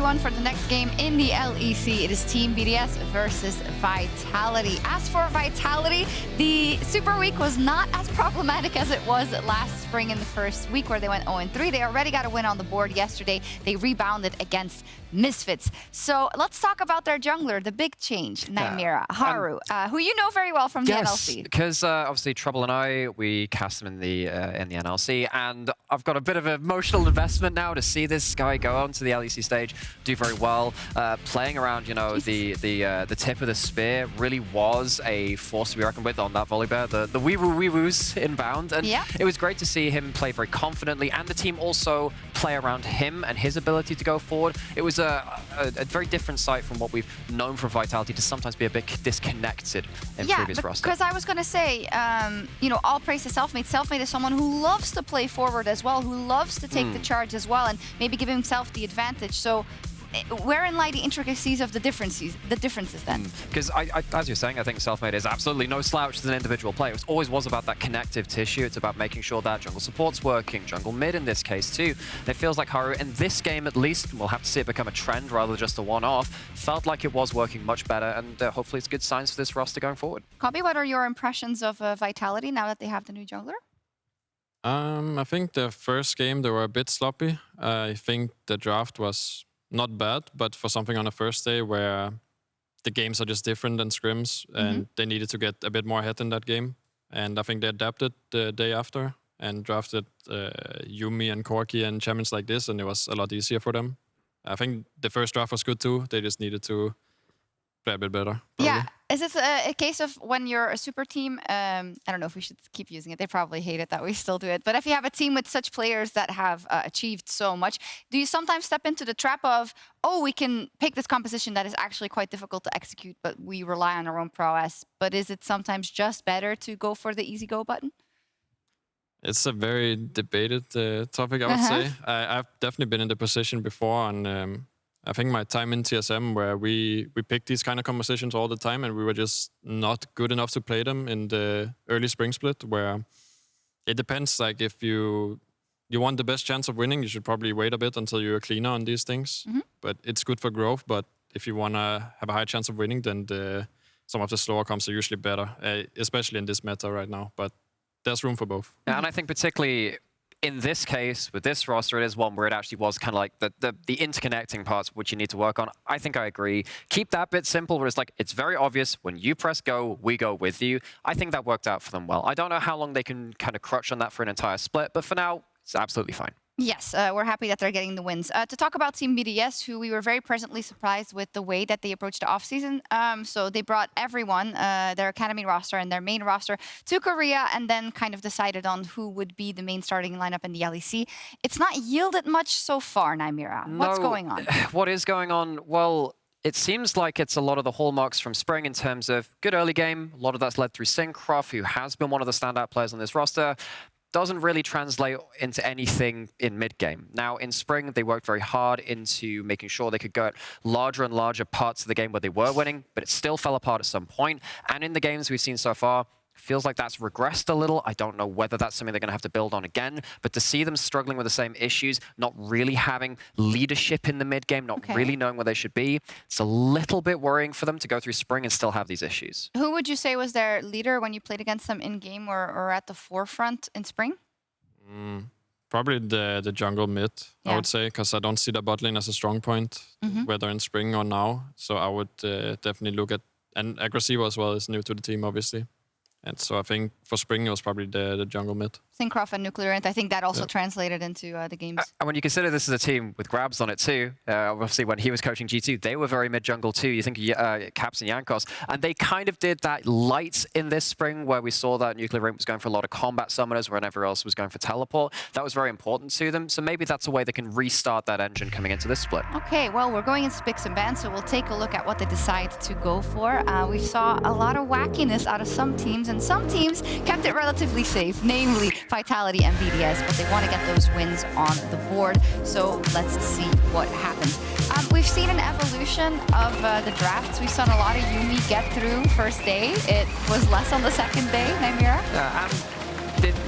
everyone, for the next game in the LEC. It is Team BDS versus Vitality. As for Vitality, the Super Week was not as problematic as it was last spring in the first week where they went 0-3. They already got a win on the board yesterday. They rebounded against Misfits. So let's talk about their jungler, the big change, Nymaera, Haru, who you know very well from the NLC. Because obviously Trouble and I, we cast him in the NLC, and I've got a bit of an emotional investment now to see this guy go on to the LEC stage, do very well, playing around, you know, the tip of the spear really was a force to be reckoned with on that volley bear, the wee-woos inbound, and it was great to see him play very confidently, and the team also play around him and his ability to go forward. It was a very different sight from what we've known from Vitality to sometimes be a bit disconnected in previous rosters. Because I was going to say, you know, all praise to Selfmade. Selfmade is someone who loves to play forward as well, who loves to take the charge as well, and maybe give himself the advantage. So wherein lie the intricacies of the differences then? Because as you're saying, I think Selfmade is absolutely no slouch as an individual player. It always was about that connective tissue. It's about making sure that jungle support's working, jungle mid in this case too. And it feels like Haru, in this game at least, we'll have to see it become a trend rather than just a one-off, felt like it was working much better, and hopefully it's good signs for this roster going forward. Kobbe, what are your impressions of Vitality now that they have the new jungler? I think the first game they were a bit sloppy. I think the draft was not bad, but for something on the first day where the games are just different than scrims, and they needed to get a bit more ahead in that game. And I think they adapted the day after and drafted Yuumi and Corki and champions like this, and it was a lot easier for them. I think the first draft was good too. They just needed to play a bit better. Probably. Yeah. Is this a case of when you're a super team, I don't know if we should keep using it, they probably hate it that we still do it, but if you have a team with such players that have achieved so much, do you sometimes step into the trap of, oh, we can pick this composition that is actually quite difficult to execute, but we rely on our own prowess, but is it sometimes just better to go for the easy go button? It's a very debated topic, I would say. I've definitely been in the position before, and I think my time in TSM where we picked these kind of compositions all the time and we were just not good enough to play them in the early spring split, where it depends, like if you want the best chance of winning, you should probably wait a bit until you're cleaner on these things. But it's good for growth, but if you want to have a high chance of winning, then some of the slower comps are usually better, especially in this meta right now, but there's room for both. Yeah, and I think particularly in this case, with this roster, it is one where it actually was kind of like the interconnecting parts which you need to work on. I think I agree. Keep that bit simple where it's like, it's very obvious when you press go, we go with you. I think that worked out for them well. I don't know how long they can kind of crutch on that for an entire split, but for now, it's absolutely fine. Yes, we're happy that they're getting the wins. To talk about Team BDS, who we were very pleasantly surprised with the way that they approached the offseason. So they brought everyone, their academy roster and their main roster, to Korea and then kind of decided on who would be the main starting lineup in the LEC. It's not yielded much so far, Nymaera. What's going on? What is going on? Well, it seems like it's a lot of the hallmarks from spring in terms of good early game. A lot of that's led through Cinkrof, who has been one of the standout players on this roster. Doesn't really translate into anything in mid-game. Now, in spring, they worked very hard into making sure they could go at larger and larger parts of the game where they were winning, but it still fell apart at some point. And in the games we've seen so far, feels like that's regressed a little. I don't know whether that's something they're going to have to build on again, but to see them struggling with the same issues, not really having leadership in the mid-game, not really knowing where they should be, it's a little bit worrying for them to go through spring and still have these issues. Who would you say was their leader when you played against them in-game or at the forefront in spring? Probably the jungle mid, I would say, because I don't see the bot lane as a strong point, whether in spring or now. So I would definitely look at, and Agresivoo as well is new to the team, obviously. And so I think for spring, it was probably the jungle mid. Cinkrof and NUCLEARINT, I think that also translated into the games. And when you consider this is a team with Grabs on it too, obviously when he was coaching G2, they were very mid-jungle too. You think Caps and Jankos, and they kind of did that light in this spring where we saw that NUCLEARINT was going for a lot of combat summoners when everyone else was going for teleport. That was very important to them. So maybe that's a way they can restart that engine coming into this split. Okay, well, we're going into picks and bans, so we'll take a look at what they decide to go for. We saw a lot of wackiness out of some teams, and some teams kept it relatively safe, namely Vitality and BDS, but they want to get those wins on the board. So let's see what happens. We've seen an evolution of the drafts. We've seen a lot of Yuumi get through first day. It was less on the second day, Nymaera.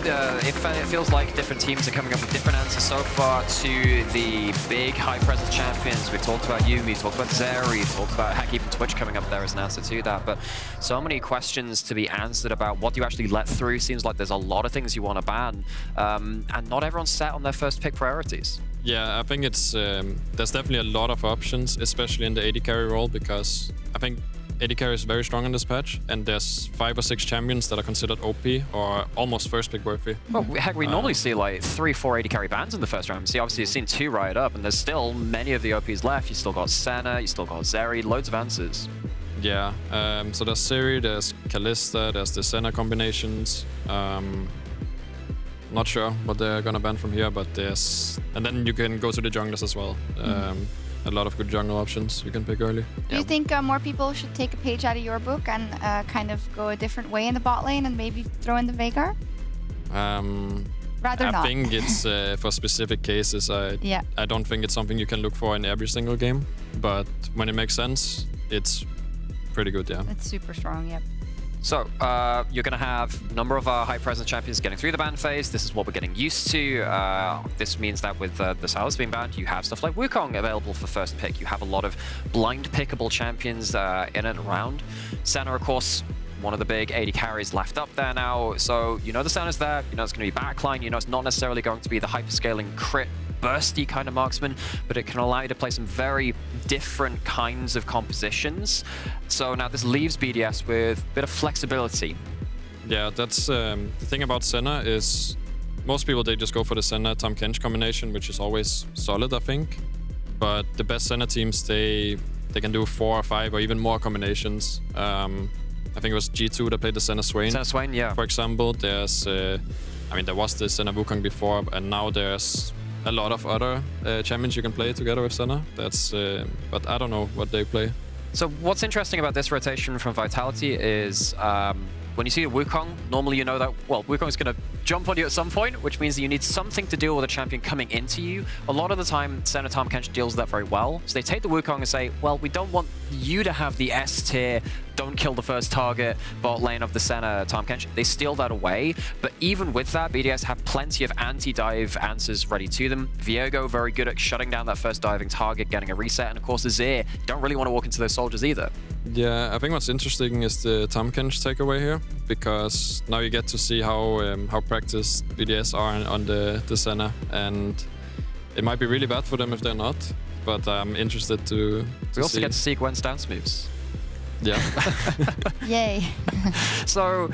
it feels like different teams are coming up with different answers so far to the big high-presence champions. We've talked about Yuumi, we've talked about Xayah, we've talked about, heck, even Twitch coming up there as an answer to that. But so many questions to be answered about what you actually let through. Seems like there's a lot of things you want to ban, and not everyone's set on their first pick priorities. Yeah, I think it's there's definitely a lot of options, especially in the AD carry role, because I think AD carry is very strong in this patch, and there's 5 or 6 champions that are considered OP or almost first pick worthy. Well, heck, we normally see like 3 or 4 AD carry bans in the first round. See, obviously you've seen 2 riot up, and there's still many of the OPs left. You still got Senna, you still got Xayah, loads of answers. Yeah, so there's Siri, there's Kalista, there's the Senna combinations. Not sure what they're gonna ban from here, but there's... And then you can go to the junglers as well. A lot of good jungle options you can pick early. Do you think more people should take a page out of your book and kind of go a different way in the bot lane and maybe throw in the Veigar? Rather not. I think it's for specific cases. I don't think it's something you can look for in every single game, but when it makes sense, it's pretty good, yeah. It's super strong, yep. So, you're going to have a number of high-presence champions getting through the ban phase. This is what we're getting used to. This means that with the Sylas being banned, you have stuff like Wukong available for first pick. You have a lot of blind pickable champions in and around. Senna, of course, one of the big AD carries left up there now. So, you know the Senna's there. You know it's going to be backline. You know it's not necessarily going to be the hyperscaling crit bursty kind of marksman, but it can allow you to play some very different kinds of compositions. So now this leaves BDS with a bit of flexibility. Yeah, that's the thing about Senna is most people, they just go for the Senna Tahm Kench combination, which is always solid, I think. But the best Senna teams, they can do 4 or 5 or even more combinations. I think it was G2 that played the Senna Swain. Senna Swain, yeah. For example, there's I mean, there was the Senna Wukong before, and now there's a lot of other champions you can play together with Senna. That's but I don't know what they play. So what's interesting about this rotation from Vitality is when you see a Wukong, normally you know that, well, Wukong's going to jump on you at some point, which means that you need something to deal with a champion coming into you. A lot of the time, Senna Tahm Kench deals with that very well. So they take the Wukong and say, well, we don't want you to have the S tier, don't kill the first target bot lane of the Senna Tahm Kench. They steal that away. But even with that, BDS have plenty of anti-dive answers ready to them. Viego, very good at shutting down that first diving target, getting a reset. And of course, Azir, don't really want to walk into those soldiers either. Yeah, I think what's interesting is the Tahm Kench takeaway here, because now you get to see how practiced BDS are on the Senna, and it might be really bad for them if they're not, but I'm interested to We also get to see Gwen's dance moves. Yeah. Yay. So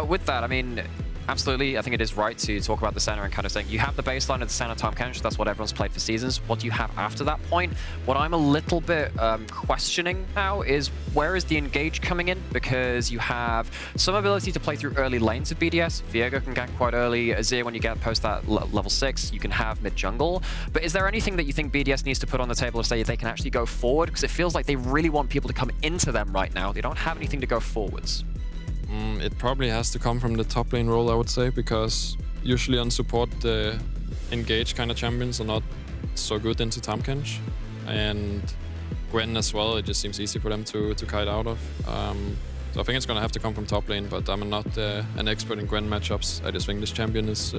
with that, I mean, absolutely, I think it is right to talk about the Senna and kind of saying you have the baseline of the Senna Tahm Kench, that's what everyone's played for seasons. What do you have after that point? What I'm a little bit questioning now is where is the engage coming in? Because you have some ability to play through early lanes of BDS. Viego can gank quite early. Azir, when you get post that level 6, you can have mid-jungle. But is there anything that you think BDS needs to put on the table to say they can actually go forward? Because it feels like they really want people to come into them right now. They don't have anything to go forwards. It probably has to come from the top lane role, I would say, because usually on support, the engage kind of champions are not so good into Tahm Kench. And Gwen as well, it just seems easy for them to kite out of. So I think it's going to have to come from top lane, but I'm not an expert in Gwen matchups. I just think this champion is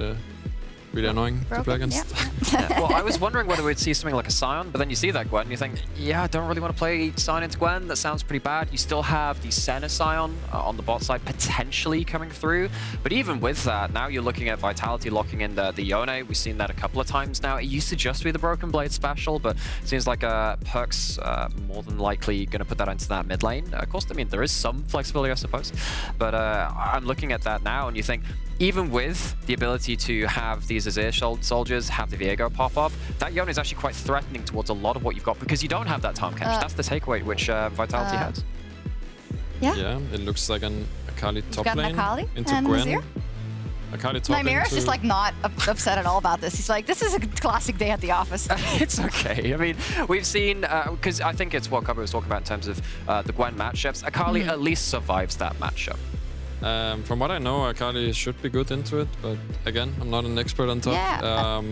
really annoying to play against. Yeah. Well, I was wondering whether we'd see something like a Sion, but then you see that Gwen and you think, yeah, I don't really want to play Sion into Gwen. That sounds pretty bad. You still have the Senna Sion on the bot side potentially coming through. But even with that, now you're looking at Vitality locking in the Yone. We've seen that a couple of times now. It used to just be the Broken Blade special, but it seems like Perkz more than likely going to put that into that mid lane. Of course, I mean, there is some flexibility, I suppose. But I'm looking at that now and you think, even with the ability to have these Azir soldiers, have the Viego pop off, that Yone is actually quite threatening towards a lot of what you've got because you don't have that Tahm Kench. That's the takeaway which Vitality has. Yeah, it looks like an Akali top lane Akali into and Gwen. Azir. Akali top lane Nymaera's just like not upset at all about this. He's like, this is a classic day at the office. It's okay. I mean, we've seen, because I think it's what Kobbe was talking about in terms of the Gwen matchups. Akali at least survives that matchup. From what I know, Akali should be good into it, but again, I'm not an expert on top. Yeah.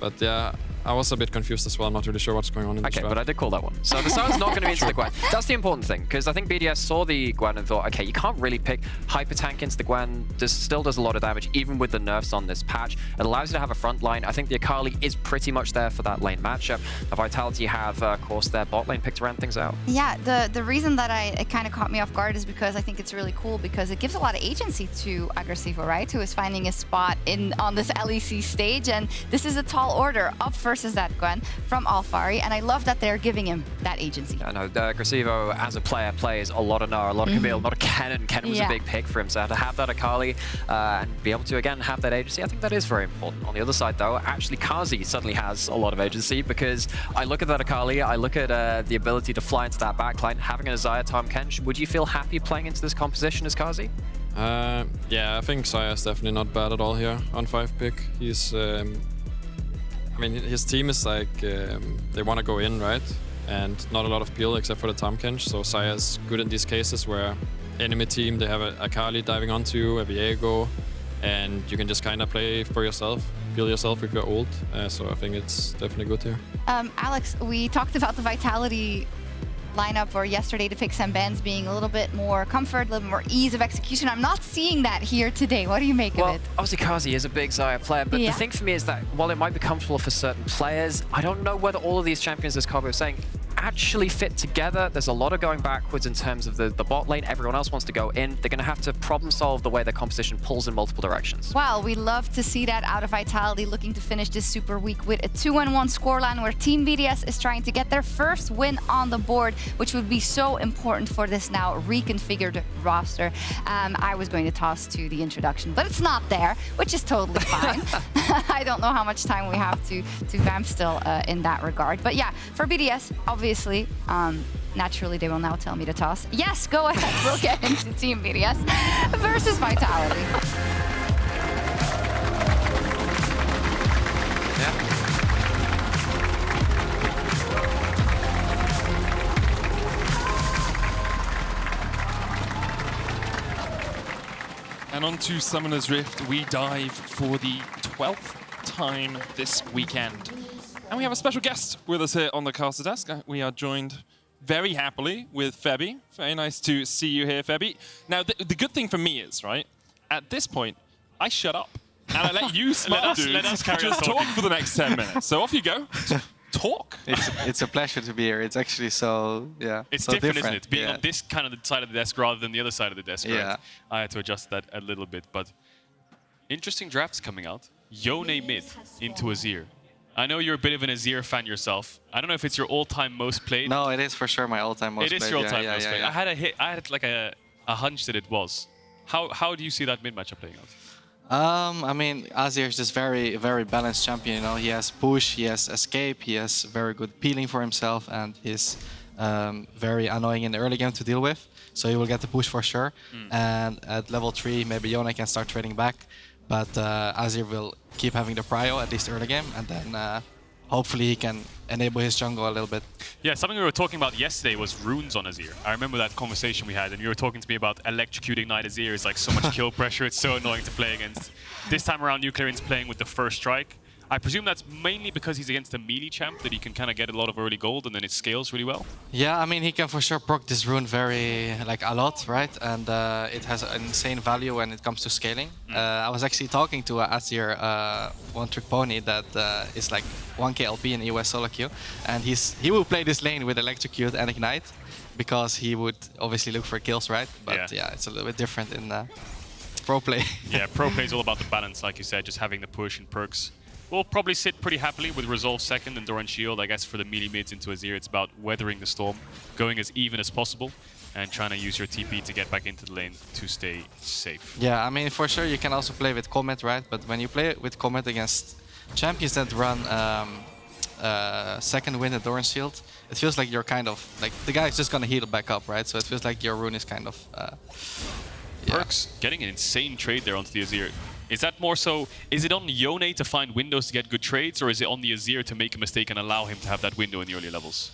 But yeah, I was a bit confused as well. I'm not really sure what's going on in this Okay, round. but I did call that one. So the Sion's not going to be into the Gwen. That's the important thing, because I think BDS saw the Gwen and thought, okay, you can't really pick hyper tank into the Gwen. This still does a lot of damage, even with the nerfs on this patch. It allows you to have a front line. I think the Akali is pretty much there for that lane matchup. The Vitality have, of course, their bot lane picked to round things out. Yeah, the reason that it kind of caught me off guard is because I think it's really cool because it gives a lot of agency to Agresivoo, right? Who is finding a spot on this LEC stage, and this is a tall order up versus that Gwen from Alphari, and I love that they're giving him that agency. I know Agresivoo as a player plays a lot of Gnar, a lot of Camille, a lot of Kennen. Kennen was a big pick for him, so to have that Akali and be able to again have that agency, I think that is very important. On the other side though, actually Carzzy suddenly has a lot of agency because I look at that Akali, I look at the ability to fly into that backline, having an Xayah Tahm Kench. Would you feel happy playing into this composition as Carzzy? Yeah, I think Xayah is definitely not bad at all here on 5 pick. He's I mean, his team is like, they want to go in, right? And not a lot of peel except for the Tahm Kench, so Xayah is good in these cases where enemy team, they have a Akali diving onto you, a Viego, and you can just kind of play for yourself, peel yourself with your ult, so I think it's definitely good here. Alex, we talked about the Vitality lineup or yesterday to pick some bands being a little bit more comfort, a little more ease of execution. I'm not seeing that here today. What do you make of it? Obviously Carzzy is a big Xayah player, but the thing for me is that while it might be comfortable for certain players, I don't know whether all of these champions, as Kobbe was saying, actually fit together. There's a lot of going backwards in terms of the bot lane. Everyone else wants to go in. They're going to have to problem solve the way their composition pulls in multiple directions. Well, we love to see that out of Vitality, looking to finish this super week with a 2-1 scoreline where Team BDS is trying to get their first win on the board, which would be so important for this now reconfigured roster. I was going to toss to the introduction, but it's not there, which is totally fine. I don't know how much time we have to vamp still in that regard. But yeah, for BDS, obviously, naturally they will now tell me to toss. Yes, go ahead. We'll get into Team BDS versus Vitality. And on to Summoner's Rift, we dive for the 12th time this weekend. And we have a special guest with us here on the caster desk. We are joined very happily with Febby. Very nice to see you here, Febby. Now, the good thing for me is, right, at this point, I shut up. And I let you smart dudes just talk for the next 10 minutes. So off you go. Talk. It's a pleasure to be here. It's actually so, yeah. It's so different, isn't it? Being on this kind of the side of the desk rather than the other side of the desk, right? Yeah. I had to adjust that a little bit, but interesting drafts coming out. Yone mid into Azir. I know you're a bit of an Azir fan yourself. I don't know if it's your all-time most played. No, it is for sure my all-time most played. It is your all-time most played. Yeah. I had like a hunch that it was. How do you see that mid matchup playing out? I mean, Azir is just very, very balanced champion. You know, he has push, he has escape, he has very good peeling for himself, and he's very annoying in the early game to deal with. So he will get the push for sure. And at level 3, maybe Yone can start trading back, but Azir will keep having the prio at least early game, and then hopefully he can enable his jungle a little bit. Yeah, something we were talking about yesterday was runes on Azir. I remember that conversation we had, and you were talking to me about electrocuting Knight Azir. It's like so much kill pressure, it's so annoying to play against. This time around, NUCLEARINT's playing with the first strike. I presume that's mainly because he's against a melee champ, that he can kind of get a lot of early gold, and then it scales really well. Yeah, I mean, he can for sure proc this rune very, like, a lot, right? And it has an insane value when it comes to scaling. I was actually talking to Azir, one-trick pony that is like 1k LP in US solo queue, and he will play this lane with Electrocute and Ignite, because he would obviously look for kills, right? But yeah, it's a little bit different in pro play. Yeah, pro play is all about the balance, like you said, just having the push and Perkz. We'll probably sit pretty happily with Resolve second and Doran Shield. I guess for the melee mids into Azir, it's about weathering the storm, going as even as possible, and trying to use your TP to get back into the lane to stay safe. Yeah, I mean, for sure you can also play with Comet, right? But when you play with Comet against champions that run second wind and Doran Shield, it feels like you're kind of, like, the guy's just gonna heal back up, right? So it feels like your rune is kind of... Perkz getting an insane trade there onto the Azir. Is that more so, is it on Yone to find windows to get good trades, or is it on the Azir to make a mistake and allow him to have that window in the early levels?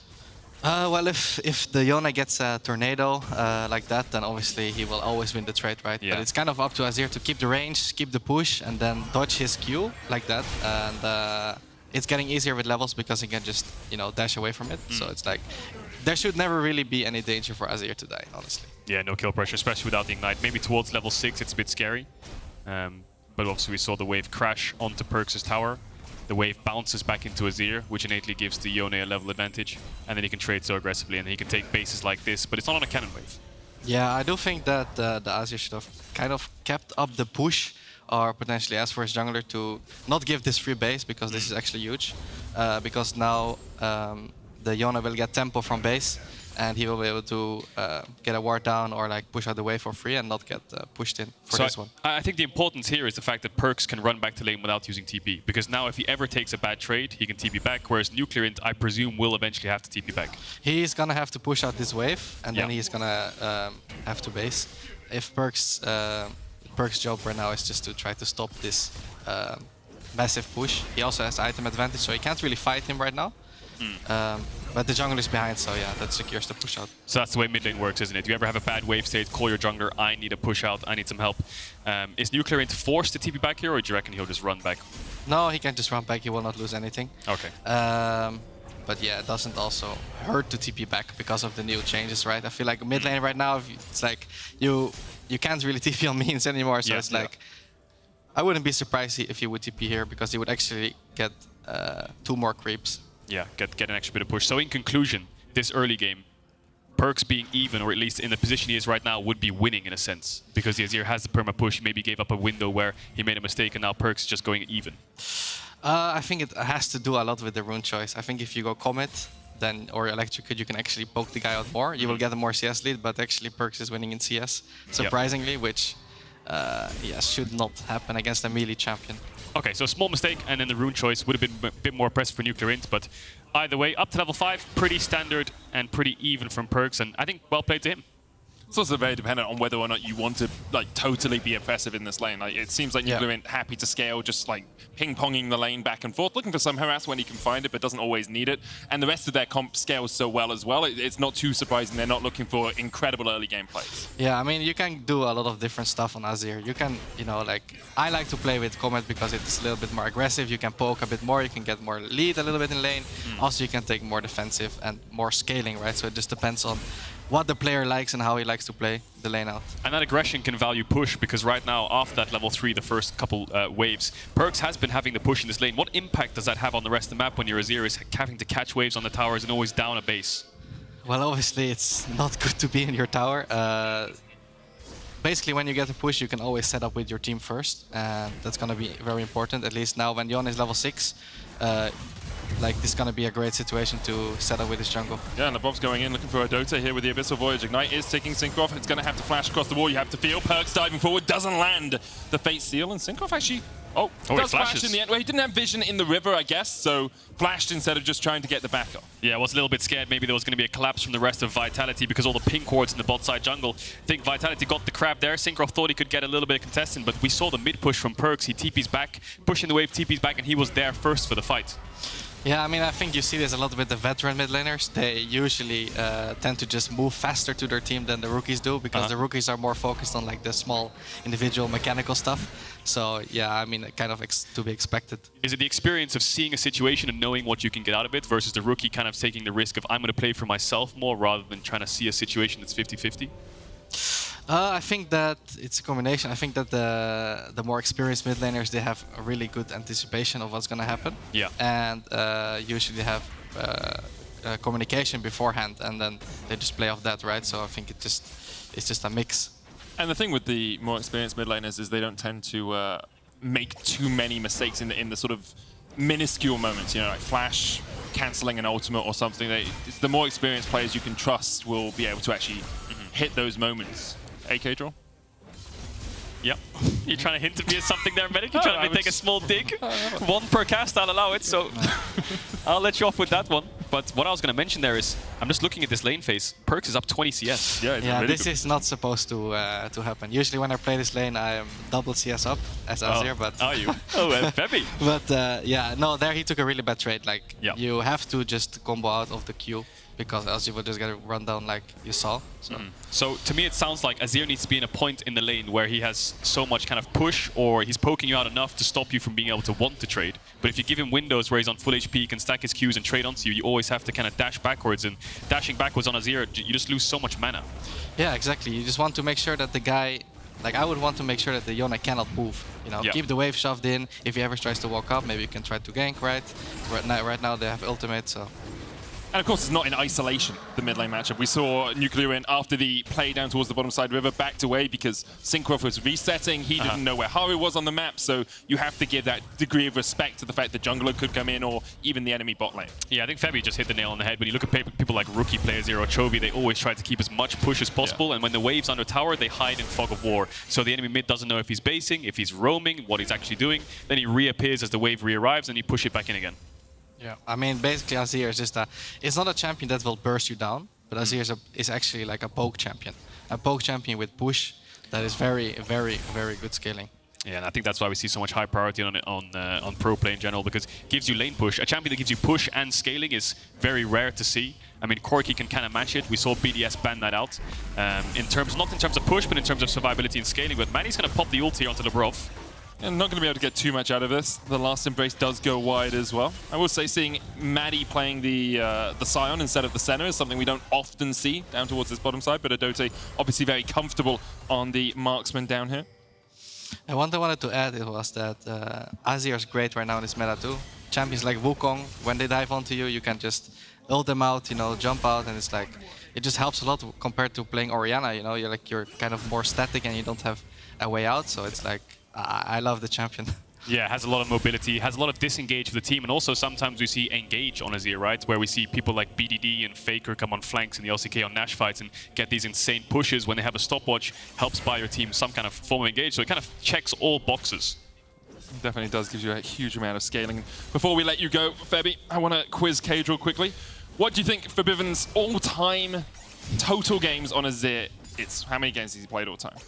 Well, if the Yone gets a tornado like that, then obviously he will always win the trade, right? Yeah. But it's kind of up to Azir to keep the range, keep the push, and then dodge his Q like that. And it's getting easier with levels because he can just, you know, dash away from it. So it's like, there should never really be any danger for Azir to die, honestly. Yeah, no kill pressure, especially without the Ignite. Maybe towards level 6 it's a bit scary. But obviously we saw the wave crash onto Perkz' tower. The wave bounces back into Azir, which innately gives the Yone a level advantage. And then he can trade so aggressively, and he can take bases like this, but it's not on a cannon wave. Yeah, I do think that the Azir should have kind of kept up the push, or potentially asked for his jungler to not give this free base, because this is actually huge. Because now the Yone will get tempo from base, and he will be able to get a ward down or like push out the wave for free and not get pushed in for this one. I think the importance here is the fact that Perkz can run back to lane without using TP, because now if he ever takes a bad trade, he can TP back, whereas NUCLEARINT, I presume, will eventually have to TP back. He's gonna have to push out this wave, and then he's gonna have to base. If Perkz' job right now is just to try to stop this massive push. He also has item advantage, so he can't really fight him right now. But the jungle is behind, so yeah, that secures the push out. So that's the way mid lane works, isn't it? You ever have a bad wave state, call your jungler, I need a push out, I need some help. Is NUCLEARINT forced to TP back here, or do you reckon he'll just run back? No, he can just run back, he will not lose anything. Okay. But yeah, it doesn't also hurt to TP back because of the new changes, right? I feel like mid lane right now, it's like you can't really TP on minions anymore, so it's like, I wouldn't be surprised if he would TP here, because he would actually get 2 more creeps. Yeah, get an extra bit of push. So in conclusion, this early game, Perkz being even, or at least in the position he is right now, would be winning in a sense. Because the Azir has the perma push, maybe gave up a window where he made a mistake, and now Perkz is just going even. I think it has to do a lot with the rune choice. I think if you go Comet, then or Electrocute, you can actually poke the guy out more. You will get a more CS lead, but actually Perkz is winning in CS, surprisingly, which should not happen against a melee champion. Okay, so small mistake, and then the rune choice would have been a bit more impressive for NUCLEARINT, but either way, up to level 5, pretty standard and pretty even from Perkz, and I think well played to him. It's also very dependent on whether or not you want to like totally be oppressive in this lane. Like, it seems like NUCLEARINT happy to scale, just like ping-ponging the lane back and forth, looking for some harass when he can find it, but doesn't always need it. And the rest of their comp scales so well as well. It's not too surprising they're not looking for incredible early game plays. Yeah, I mean, you can do a lot of different stuff on Azir. You can, you know, like, I like to play with Comet because it's a little bit more aggressive. You can poke a bit more, you can get more lead a little bit in lane. Also, you can take more defensive and more scaling, right? So it just depends on what the player likes and how he likes to play the lane out. And that aggression can value push, because right now, after that level 3, the first couple waves, Perkz has been having the push in this lane. What impact does that have on the rest of the map when your Azir is having to catch waves on the towers and always down a base? Well, obviously, it's not good to be in your tower. Basically, when you get a push, you can always set up with your team first, and that's going to be very important. At least now, when Yone is level 6, like, this is going to be a great situation to set up with his jungle. Yeah, and Labrov's going in, looking for Erdote here with the Abyssal Voyage. Ignite is taking Cinkrof. It's going to have to flash across the wall. You have to feel Perkz diving forward, doesn't land the Fate Seal, and Cinkrof actually... does flash in the end. Well, he didn't have vision in the river, I guess, so flashed instead of just trying to get the back off. Yeah, I was a little bit scared. Maybe there was going to be a collapse from the rest of Vitality because all the pink wards in the bot side jungle. I think Vitality got the crab there. Cinkrof thought he could get a little bit of contestant, but we saw the mid push from Perkz. He TP's back, pushing the wave, TP's back, and he was there first for the fight. Yeah, I mean, I think you see this a lot with the veteran mid laners. They usually tend to just move faster to their team than the rookies do, because the rookies are more focused on like the small individual mechanical stuff. So yeah, I mean, kind of to be expected. Is it the experience of seeing a situation and knowing what you can get out of it versus the rookie kind of taking the risk of I'm going to play for myself more rather than trying to see a situation that's 50-50? I think that it's a combination. I think that the more experienced mid laners, they have a really good anticipation of what's going to happen. Yeah. And usually have communication beforehand, and then they just play off that, right? So I think it's just a mix. And the thing with the more experienced mid laners is they don't tend to make too many mistakes in the sort of minuscule moments, you know, like flash, cancelling an ultimate or something. It's the more experienced players you can trust will be able to actually hit those moments. Caedrel? Yep. You're trying to hint at me at something there, Medic? You're trying to take a small dig? One per cast, I'll allow it, so I'll let you off with that one. But what I was going to mention there is, I'm just looking at this lane phase. Perkz is up 20 CS. Yeah, really this is not supposed to happen. Usually when I play this lane, I am double CS up as Azir, but... Are you? Oh, Febby. But yeah, no, there he took a really bad trade. Like, you have to just combo out of the queue because else you will just get run down like you saw. So to me, it sounds like Azir needs to be in a point in the lane where he has so much kind of push, or he's poking you out enough to stop you from being able to want to trade. But if you give him windows where he's on full HP, he can stack his Qs and trade onto you, you always have to kind of dash backwards, and dashing backwards on Azir, you just lose so much mana. Yeah, exactly. You just want to make sure that the guy, like I would want to make sure that the Yone cannot move. You know, keep the wave shoved in. If he ever tries to walk up, maybe you can try to gank, right? Right now they have ultimate, so. And of course, it's not in isolation, the mid lane matchup. We saw NUCLEARINT after the play down towards the bottom side river backed away because Cinkrof was resetting. He didn't know where Haru was on the map, so you have to give that degree of respect to the fact that jungler could come in or even the enemy bot lane. Yeah, I think Febby just hit the nail on the head. When you look at people like rookie players here or Chovy, they always try to keep as much push as possible, and when the wave's under tower, they hide in fog of war. So the enemy mid doesn't know if he's basing, if he's roaming, what he's actually doing. Then he reappears as the wave re-arrives, and you push it back in again. Yeah, I mean, basically Azir is just it's not a champion that will burst you down, but Azir is actually like a poke champion. A poke champion with push that is very, very, very good scaling. Yeah, and I think that's why we see so much high priority on pro play in general, because it gives you lane push. A champion that gives you push and scaling is very rare to see. I mean, Corki can kind of match it. We saw BDS ban that out. Not in terms of push, but in terms of survivability and scaling. But Manny's going to pop the ult here onto Labrov. And not going to be able to get too much out of this. The last embrace does go wide as well. I will say seeing Maddie playing the Sion instead of the Senna is something we don't often see down towards this bottom side, but Erdote obviously very comfortable on the marksman down here. And one thing I wanted to add was that Azir is great right now in this meta too. Champions like Wukong, when they dive onto you, you can just ult them out, you know, jump out, and it's like, it just helps a lot compared to playing Orianna, you know, you're kind of more static and you don't have a way out, so it's like, I love the champion. Yeah, has a lot of mobility, has a lot of disengage for the team, and also sometimes we see engage on Azir, right? Where we see people like BDD and Faker come on flanks in the LCK on Nash fights and get these insane pushes when they have a stopwatch, helps buy your team some kind of form of engage, so it kind of checks all boxes. It definitely does, gives you a huge amount of scaling. Before we let you go, Febby, I want to quiz Caedrel quickly. What do you think Forbiven's all-time total games on Azir is? How many games has he played all time?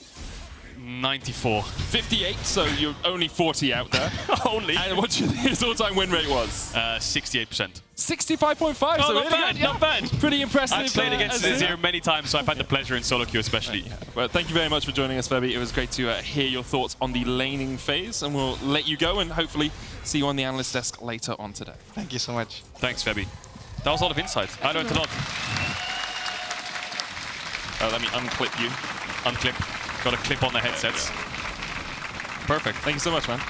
94. 58, so you're only 40 out there. Only? And what do you think his all-time win rate was? 68%. 65.5, so not really bad, good. not bad. Pretty impressive. I've played against Azir many times, so I've had the pleasure in solo queue especially. Well, thank you very much for joining us, Febby. It was great to hear your thoughts on the laning phase, and we'll let you go and hopefully see you on the analyst desk later on today. Thank you so much. Thanks, Febby. That was a lot of insight. I learned a lot. Let me unclip you. Unclip. Got a clip on the headsets. Perfect. Thank you so much, man.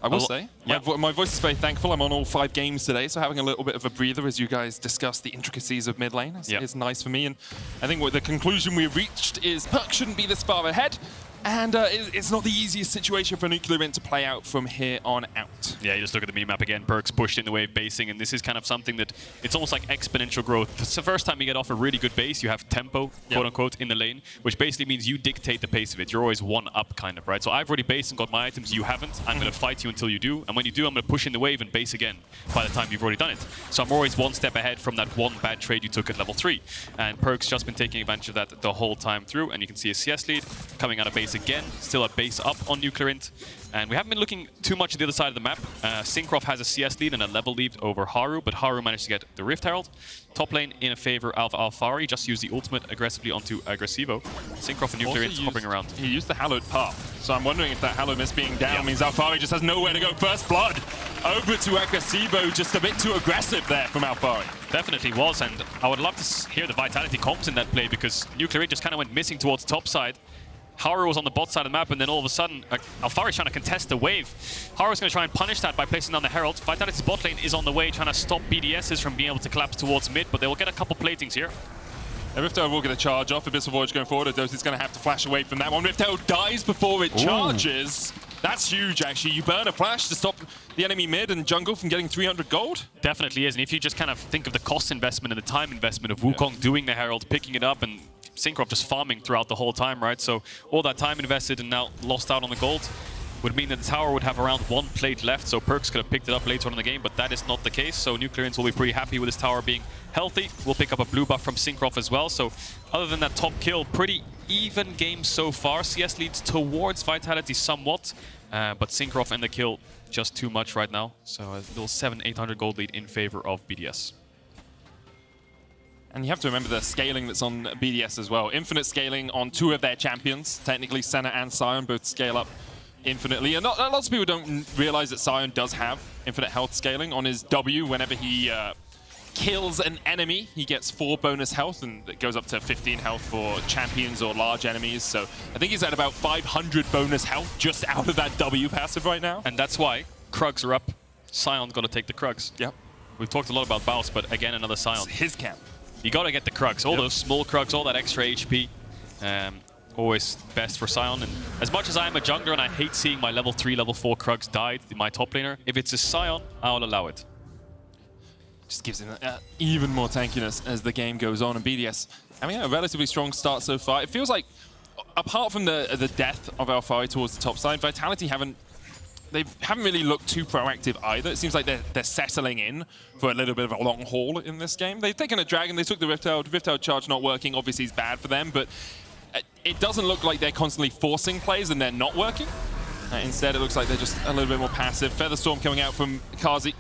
I will say, my voice is very thankful. I'm on all 5 games today, so having a little bit of a breather as you guys discuss the intricacies of mid lane is nice for me. And I think what the conclusion we reached is Perkz shouldn't be this far ahead. And it's not the easiest situation for NUCLEARINT to play out from here on out. Yeah, you just look at the minimap again. Perkz pushed in the wave basing, and this is kind of something that it's almost like exponential growth. It's the first time you get off a really good base. You have tempo, quote unquote, in the lane, which basically means you dictate the pace of it. You're always one up, kind of, right? So I've already based and got my items. You haven't. I'm going to fight you until you do. And when you do, I'm going to push in the wave and base again by the time you've already done it. So I'm always one step ahead from that one bad trade you took at level 3. And Perkz just been taking advantage of that the whole time through. And you can see a CS lead coming out of base again. Still a base up on NUCLEARINT. And we haven't been looking too much at the other side of the map. Cinkrof has a CS lead and a level lead over Haru, but Haru managed to get the Rift Herald. Top lane in a favor of Alphari, just used the ultimate aggressively onto Agresivoo. Cinkrof and NUCLEARINT hopping around. He used the Hallowed Path, so I'm wondering if that Hallowed Mist being down means Alphari just has nowhere to go. First blood over to Agresivoo, just a bit too aggressive there from Alphari. Definitely was, and I would love to hear the Vitality comps in that play, because NUCLEARINT just kind of went missing towards top side. Haru was on the bot side of the map, and then all of a sudden, Alphari's trying to contest the wave. Haru's going to try and punish that by placing down the Herald. Vitality's bot lane is on the way, trying to stop BDSs from being able to collapse towards mid, but they will get a couple platings here. Rift Herald will get a charge off. Abyssal Voyage going forward. Erdote's going to have to flash away from that one. Rift Herald dies before it charges. That's huge, actually. You burn a flash to stop the enemy mid and jungle from getting 300 gold? Definitely is, and if you just kind of think of the cost investment and the time investment of Wukong doing the Herald, picking it up, and Cinkrof just farming throughout the whole time, right? So all that time invested and now lost out on the gold. would mean that the tower would have around 1 plate left, so Perkz could have picked it up later on in the game, but that is not the case. So NUCLEARINT will be pretty happy with his tower being healthy. We'll pick up a blue buff from Cinkrof as well. So other than that top kill, pretty even game so far. CS leads towards Vitality somewhat, but Cinkrof and the kill just too much right now. So a little 700-800 gold lead in favor of BDS. And you have to remember the scaling that's on BDS as well. Infinite scaling on 2 of their champions. Technically, Senna and Sion both scale up infinitely. And lots of people don't realize that Sion does have infinite health scaling. On his W, whenever he kills an enemy, he gets 4 bonus health, and it goes up to 15 health for champions or large enemies. So I think he's at about 500 bonus health just out of that W passive right now. And that's why Krugs are up. Sion's gonna take the Krugs. Yep. We've talked a lot about Baus, but again, another Sion. It's his camp. You gotta get the Krugs, all those small Krugs, all that extra HP. Always best for Sion. And as much as I'm a jungler and I hate seeing my level 3, level 4 Krugs die in my top laner, if it's a Sion, I'll allow it. Just gives him even more tankiness as the game goes on. And BDS, I mean, a relatively strong start so far. It feels like, apart from the death of Alphari towards the top side, Vitality haven't really looked too proactive either. It seems like they're settling in for a little bit of a long haul in this game. They've taken a Dragon, they took the Rift Herald charge not working, obviously is bad for them, but it doesn't look like they're constantly forcing plays and they're not working. Instead, it looks like they're just a little bit more passive. Featherstorm coming out from Carzzy,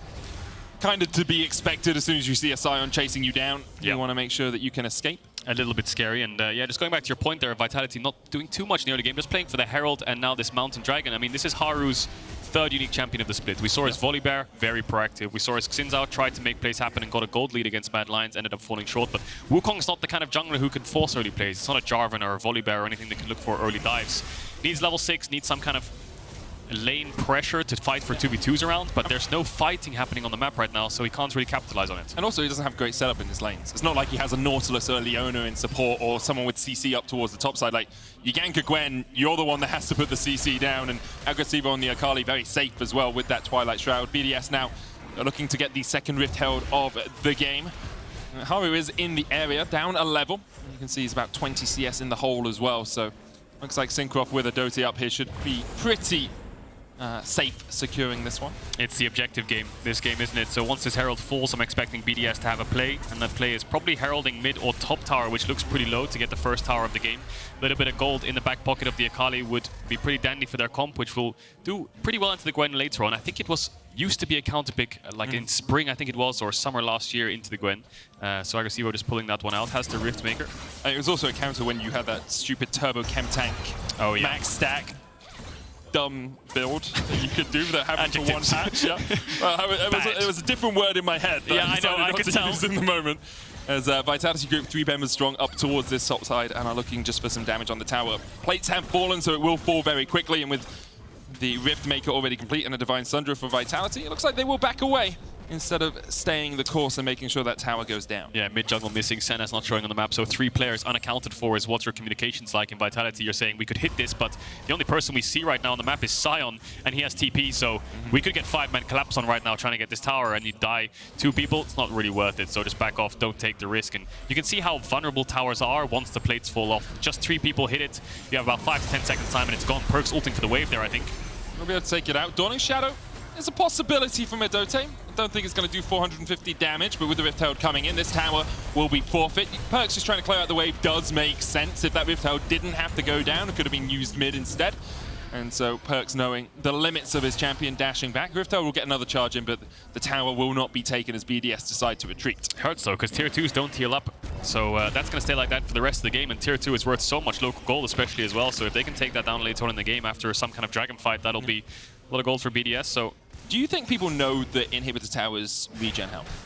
kind of to be expected as soon as you see a Sion chasing you down. You want to make sure that you can escape. A little bit scary, and yeah, just going back to your point there, Vitality not doing too much in the early game, just playing for the Herald and now this Mountain Dragon. I mean, this is Haru's 3rd unique champion of the split. We saw his Volibear, very proactive. We saw his Xinzao tried to make plays happen and got a gold lead against Mad Lions, ended up falling short. But Wukong's not the kind of jungler who can force early plays. It's not a Jarvan or a Volibear or anything that can look for early dives. Needs level 6, needs some kind of lane pressure to fight for 2v2s around, but there's no fighting happening on the map right now, so he can't really capitalize on it. And also, he doesn't have great setup in his lanes. It's not like he has a Nautilus or a Yone in support or someone with CC up towards the top side. Like, you gank a Gwen, you're the one that has to put the CC down, and Agresivoo on the Akali, very safe as well with that Twilight Shroud. BDS now are looking to get the 2nd Rift Herald of the game. Haru is in the area, down a level. You can see he's about 20 CS in the hole as well, so looks like Cinkrof with Erdote up here should be pretty safe securing this one. It's the objective game, this game, isn't it? So once this Herald falls, I'm expecting BDS to have a play, and that play is probably heralding mid or top tower, which looks pretty low to get the first tower of the game. A little bit of gold in the back pocket of the Akali would be pretty dandy for their comp, which will do pretty well into the Gwen later on. I think it used to be a counter pick, like in spring, I think it was, or summer last year into the Gwen. So Agresivoo just pulling that one out, has the Rift Maker. It was also a counter when you had that stupid turbo chem tank max stack dumb build that you could do that happened for one patch. It was a different word in my head that I know, I could tell in the moment. As Vitality Group 3 members strong up towards this top side and are looking just for some damage on the tower. Plates have fallen, so it will fall very quickly, and with the Rift Maker already complete and a Divine Sundra for Vitality, it looks like they will back away instead of staying the course and making sure that tower goes down. Yeah, mid-jungle missing, Senna's not showing on the map, so 3 players unaccounted for is what your communication's like in Vitality. You're saying we could hit this, but the only person we see right now on the map is Sion, and he has TP, so we could get 5-man collapse on right now trying to get this tower, and you die 2 people, it's not really worth it, so just back off, don't take the risk. And you can see how vulnerable towers are once the plates fall off. Just 3 people hit it, you have about 5 to 10 seconds time, and it's gone. Perkz ulting for the wave there, I think. We'll be able to take it out. Dawning Shadow is a possibility from Erdote. I don't think it's going to do 450 damage, but with the Rift Herald coming in, this tower will be forfeit. Perkz just trying to clear out the wave does make sense. If that Rift Herald didn't have to go down, it could have been used mid instead. And so Perkz, knowing the limits of his champion, dashing back. Rift Herald will get another charge in, but the tower will not be taken as BDS decide to retreat. Hurts though, because tier 2s don't heal up. So that's going to stay like that for the rest of the game, and tier 2 is worth so much local gold especially as well. So if they can take that down later on in the game after some kind of dragon fight, that'll be a lot of gold for BDS. So do you think people know the inhibitor towers regen health?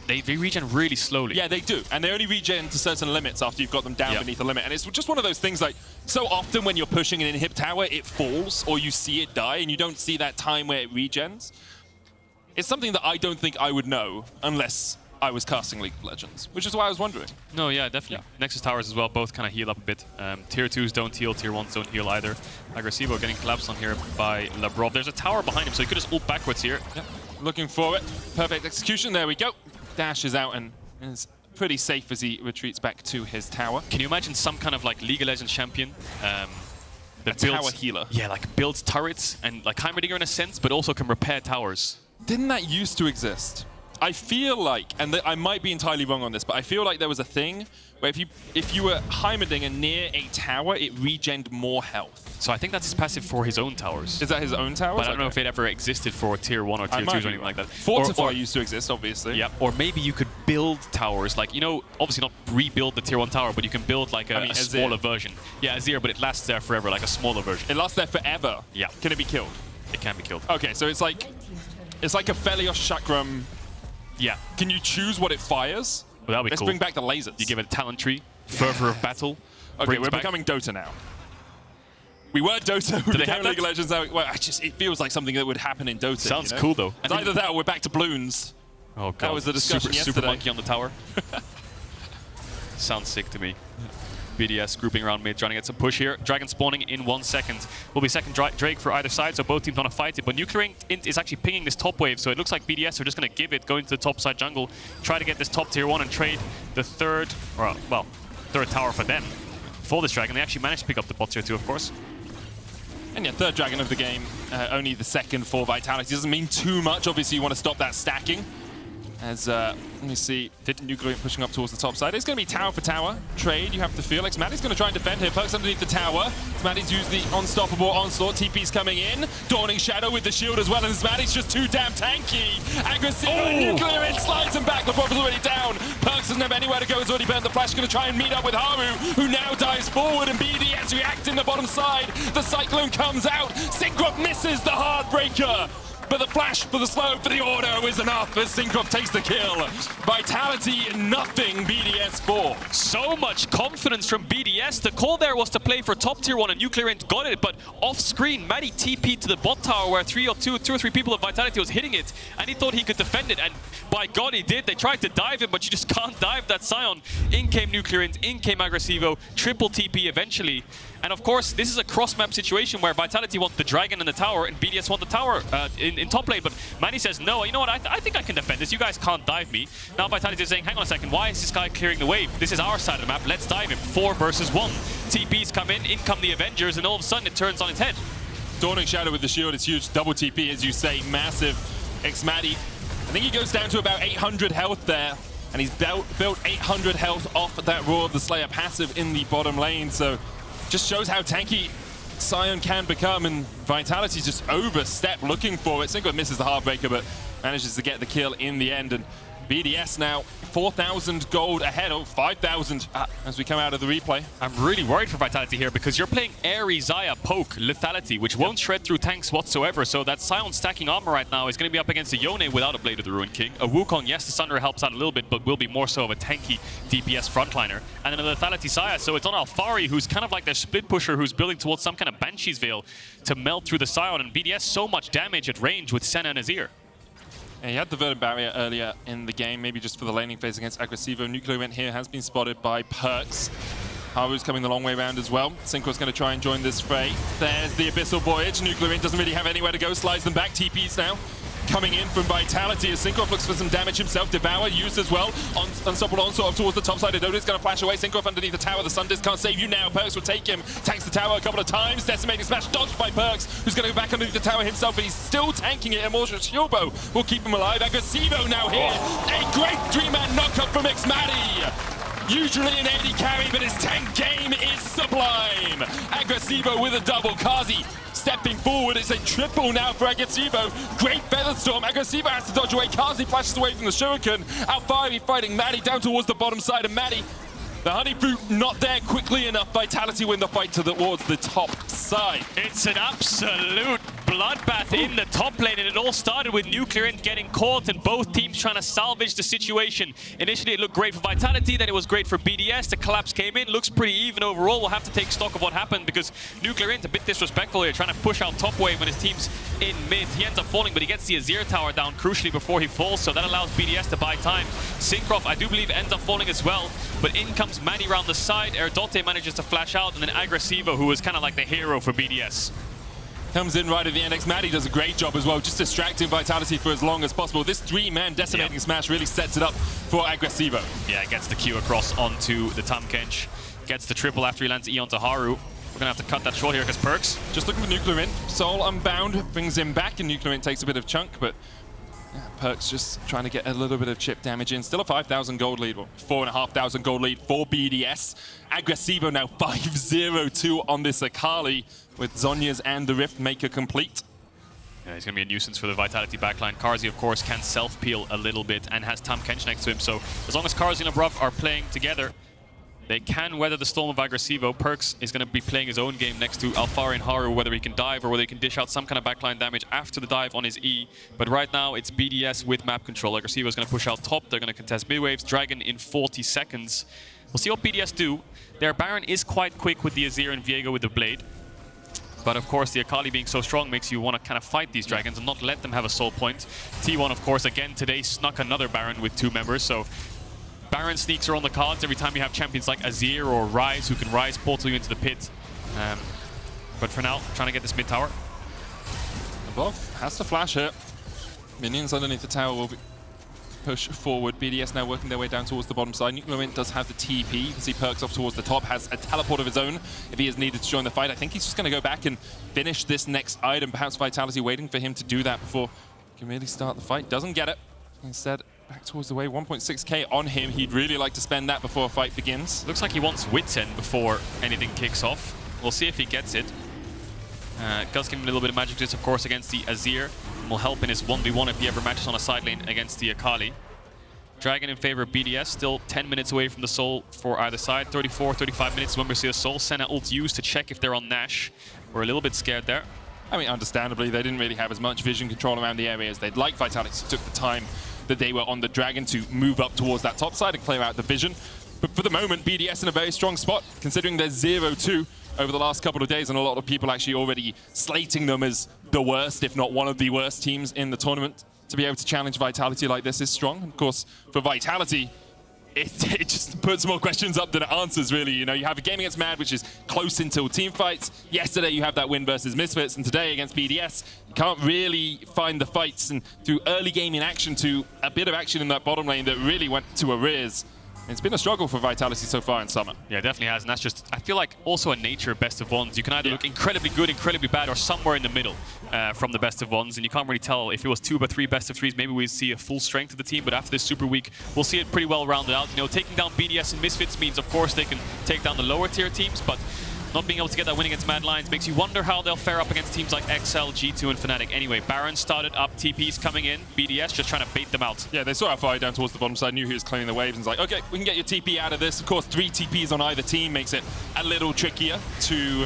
They regen really slowly. Yeah, they do. And they only regen to certain limits after you've got them down beneath the limit. And it's just one of those things, like, so often when you're pushing an inhib tower, it falls or you see it die and you don't see that time where it regens. It's something that I don't think I would know unless I was casting League of Legends, which is why I was wondering. No, yeah, definitely. Nexus towers as well, both kind of heal up a bit. Tier 2s don't heal, tier 1s don't heal either. Agresivoo getting collapsed on here by Labrov. There's a tower behind him, so he could just ult backwards here. Yep. Looking for it. Perfect execution. There we go. Dashes out and is pretty safe as he retreats back to his tower. Can you imagine some kind of like League of Legends champion a tower healer. Yeah, like builds turrets and like Heimerdinger in a sense, but also can repair towers. Didn't that used to exist? I feel like, and I might be entirely wrong on this, but I feel like there was a thing where if you were Heimerdinger near a tower, it regened more health. So I think that's his passive for his own towers. Is that his own towers? But I don't know if it ever existed for tier 1 or tier 2 or anything like that. Fortify used to exist, obviously. Yeah, or maybe you could build towers, like, you know, obviously not rebuild the tier 1 tower, but you can build like a smaller version. Yeah, Azir, but it lasts there forever, like a smaller version. It lasts there forever? Yeah. Can it be killed? It can be killed. Okay, so it's like a Felios Chakram. Yeah. Can you choose what it fires? Well, that'd be Let's cool. bring back the lasers. You give it a talent tree, fervor of battle. Okay, we're becoming Dota now. We were Dota, we became League of Legends now. Well, it feels like something that would happen in Dota. Sounds cool, though. It's either that or we're back to Bloons. Oh, God. That was the discussion yesterday. Super monkey on the tower. Sounds sick to me. BDS grouping around mid, trying to get some push here. Dragon spawning in 1 second. Will be second Drake for either side, so both teams want to fight it. But NUCLEARINT is actually pinging this top wave, so it looks like BDS are just going to give it, go into the top side jungle, try to get this top tier 1 and trade the third tower for them. For this Dragon, they actually managed to pick up the bot tier 2, of course. And yeah, third Dragon of the game, only the second for Vitality. Doesn't mean too much. Obviously, you want to stop that stacking. As, let me see, NUCLEARINT pushing up towards the top side. It's going to be tower for tower trade, you have to feel. xMatty's going to try and defend here. Perkz underneath the tower. xMatty's used the unstoppable onslaught. TP's coming in. Dawning Shadow with the shield as well. And xMatty's just too damn tanky. Agresivoo, NUCLEARINT slides him back. Labrov is already down. Perkz doesn't have anywhere to go. He's already burnt the flash. Going to try and meet up with Haru, who now dives forward. And BDS reacting the bottom side. The Cyclone comes out. Cinkrof misses the Heartbreaker. But the flash for the slow for the auto is enough as Cinkrof takes the kill. Vitality, nothing, BDS 4. So much confidence from BDS. The call there was to play for top tier 1 and NUCLEARINT got it, but off screen, Matty TP'd to the bot tower where two or three people of Vitality was hitting it, and he thought he could defend it, and by God he did. They tried to dive him, but you just can't dive that Sion. In came NUCLEARINT, in came Agresivoo, triple TP eventually. And of course, this is a cross-map situation where Vitality want the Dragon in the tower and BDS want the tower in top lane. But Manny says, no, you know what, I think I can defend this. You guys can't dive me. Now Vitality is saying, hang on a second, why is this guy clearing the wave? This is our side of the map, let's dive him. 4 versus 1. TPs come in come the Avengers, and all of a sudden it turns on its head. Dawning Shadow with the shield, it's huge. Double TP, as you say, massive. xMatty, I think he goes down to about 800 health there. And he's built 800 health off that Roar of the Slayer passive in the bottom lane. So just shows how tanky Sion can become, and Vitality just overstep looking for it. Cinkrof misses the Heartbreaker, but manages to get the kill in the end. And BDS now 4,000 gold ahead, 5,000 as we come out of the replay. I'm really worried for Vitality here because you're playing Airy, Xayah, Poke, Lethality, which won't shred through tanks whatsoever. So that Sion stacking armor right now is going to be up against a Yone without a Blade of the Ruined King. A Wukong, yes, the Sunder helps out a little bit, but will be more so of a tanky DPS frontliner. And then a Lethality Xayah, so it's on Alphari, who's kind of like their split pusher, who's building towards some kind of Banshee's Veil to melt through the Sion. And BDS so much damage at range with Senna and Azir. Yeah, he had the Verdant Barrier earlier in the game, maybe just for the laning phase against Agresivoo. NUCLEARINT here has been spotted by Perkz. Haru's coming the long way around as well. Cinkro's going to try and join this fray. There's the Abyssal Voyage. NUCLEARINT doesn't really have anywhere to go, slides them back. TPs now coming in from Vitality as Cinkrof looks for some damage himself. Devour used as well. Unstoppable onslaught towards the top side. Erdote's going to flash away. Cinkrof underneath the tower. The Sunders can't save you now. Perkz will take him. Tanks the tower a couple of times. Decimating smash dodged by Perkz, who's going to go back underneath the tower himself, but he's still tanking it. Immortal Shilbo will keep him alive. Agresivoo now here. A great 3-man knockup from xMatty. Usually an AD carry, but his tank game is sublime. Agresivoo with a double. Carzzy stepping forward. It's a triple now for Agresivoo. Great Featherstorm. Agresivoo has to dodge away. Carzzy flashes away from the Shuriken. Alphari fighting Matty down towards the bottom side of Matty. The Honey Fruit not there quickly enough. Vitality win the fight towards the top side. It's an absolute bloodbath in the top lane, and it all started with NUCLEARINT getting caught and both teams trying to salvage the situation. Initially it looked great for Vitality, then it was great for BDS. The collapse came in, looks pretty even overall. We'll have to take stock of what happened because NUCLEARINT a bit disrespectful here, trying to push out top wave when his team's in mid. He ends up falling, but he gets the Azir tower down crucially before he falls, so that allows BDS to buy time. Cinkrof, I do believe, ends up falling as well, but in comes Manny around the side. Erdote manages to flash out, and then Agresivoo, who is kind of like the hero for BDS. Comes in right at the end. xMatty does a great job as well, just distracting Vitality for as long as possible. This 3-man decimating smash really sets it up for Agresivoo. Yeah, gets the Q across onto the Tahm Kench. Gets the triple after he lands E onto Haru. We're gonna have to cut that short here because Perkz. Just looking for NUCLEARINT. Soul Unbound brings him back, and NUCLEARINT takes a bit of chunk, but yeah, Perkz just trying to get a little bit of chip damage in. Still a 5,000 gold lead, or 4,500 gold lead for BDS. Agresivoo now 5-0-2 on this Akali, with Zhonya's and the Rift Maker complete. Yeah, he's going to be a nuisance for the Vitality backline. Carzzy, of course, can self-peel a little bit and has Tahm Kench next to him. So as long as Carzzy and Labrov are playing together, they can weather the storm of Agresivoo. Perkz is going to be playing his own game next to Alphari and Haru, whether he can dive or whether he can dish out some kind of backline damage after the dive on his E. But right now, it's BDS with map control. Agresivoo is going to push out top. They're going to contest mid waves. Dragon in 40 seconds. We'll see what BDS do. Their Baron is quite quick with the Azir and Viego with the Blade. But of course, the Akali being so strong makes you want to kind of fight these dragons and not let them have a soul point. T1, of course, again today snuck another Baron with 2 members. So Baron sneaks are on the cards every time you have champions like Azir or Ryze who can Ryze portal you into the pit. But for now, trying to get this mid tower. Above has to flash it. Minions underneath the tower will be push forward. BDS now working their way down towards the bottom side. NUCLEARINT does have the TP. You can see Perkz off towards the top, has a teleport of his own if he is needed to join the fight. I think he's just going to go back and finish this next item. Perhaps Vitality waiting for him to do that before he can really start the fight. Doesn't get it. Instead, back towards the way. 1.6k on him. He'd really like to spend that before a fight begins. Looks like he wants Wits End before anything kicks off. We'll see if he gets it. It does give him a little bit of magic resist, of course, against the Azir. Will help in his 1v1 if he ever matches on a side lane against the Akali. Dragon in favor of BDS, still 10 minutes away from the Soul for either side. 34, 35 minutes when we see a Soul. Senna ult used to check if they're on Nash. We're a little bit scared there. I mean, understandably, they didn't really have as much vision control around the area as they'd like. Vitality took the time that they were on the Dragon to move up towards that top side and clear out the vision. But for the moment, BDS in a very strong spot, considering they're 0-2 over the last couple of days, and a lot of people actually already slating them as the worst, if not one of the worst teams in the tournament. To be able to challenge Vitality like this is strong. And of course, for Vitality, it just puts more questions up than it answers, really. You know, you have a game against Mad, which is close until team fights. Yesterday, you have that win versus Misfits, and today against BDS, you can't really find the fights. And through early game in action to a bit of action in that bottom lane that really went to arrears. It's been a struggle for Vitality so far in Summer. Yeah, it definitely has, and that's just, I feel like, also a nature of best of ones. You can either look incredibly good, incredibly bad, or somewhere in the middle from the best of ones, and you can't really tell. If it was 2 or 3 best of 3s, maybe we'd see a full strength of the team, but after this Super Week, we'll see it pretty well rounded out. You know, taking down BDS and Misfits means, of course, they can take down the lower tier teams, but not being able to get that win against Mad Lions makes you wonder how they'll fare up against teams like XL, G2, and Fnatic. Anyway, Baron started up, TP's coming in, BDS just trying to bait them out. Yeah, they saw Alphari down towards the bottom side, knew he was claiming the waves, and was like, okay, we can get your TP out of this. Of course, 3 TPs on either team makes it a little trickier to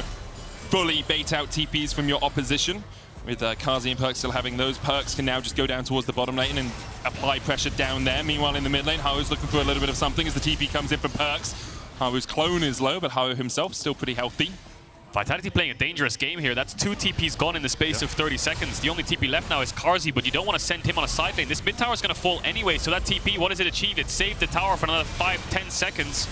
fully bait out TPs from your opposition. With Carzzy and Perkz still having those, Perkz can now just go down towards the bottom lane and apply pressure down there. Meanwhile, in the mid lane, Haru's looking for a little bit of something as the TP comes in from Perkz. Haru's clone is low, but Haru himself still pretty healthy. Vitality playing a dangerous game here. That's 2 TPs gone in the space of 30 seconds. The only TP left now is Carzzy, but you don't want to send him on a side lane. This mid tower is going to fall anyway, so that TP, what does it achieve? It saved the tower for another 5-10 seconds,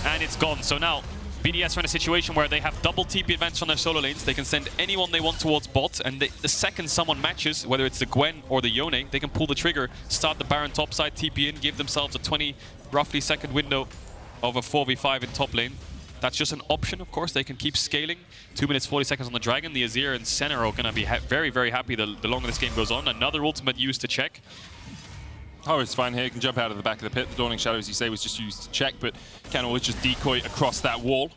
and it's gone. So now, BDS are in a situation where they have double TP advantage on their solo lanes. They can send anyone they want towards bot, and the second someone matches, whether it's the Gwen or the Yone, they can pull the trigger, start the Baron topside, TP in, give themselves a 20 roughly second window of a 4v5 in top lane. That's just an option, of course. They can keep scaling. 2 minutes, 40 seconds on the Dragon. The Azir and Senna are going to be very, very happy the longer this game goes on. Another ultimate used to check. Haru's fine here. He can jump out of the back of the pit. The Dawning Shadow, as you say, was just used to check, but can always just decoy across that wall.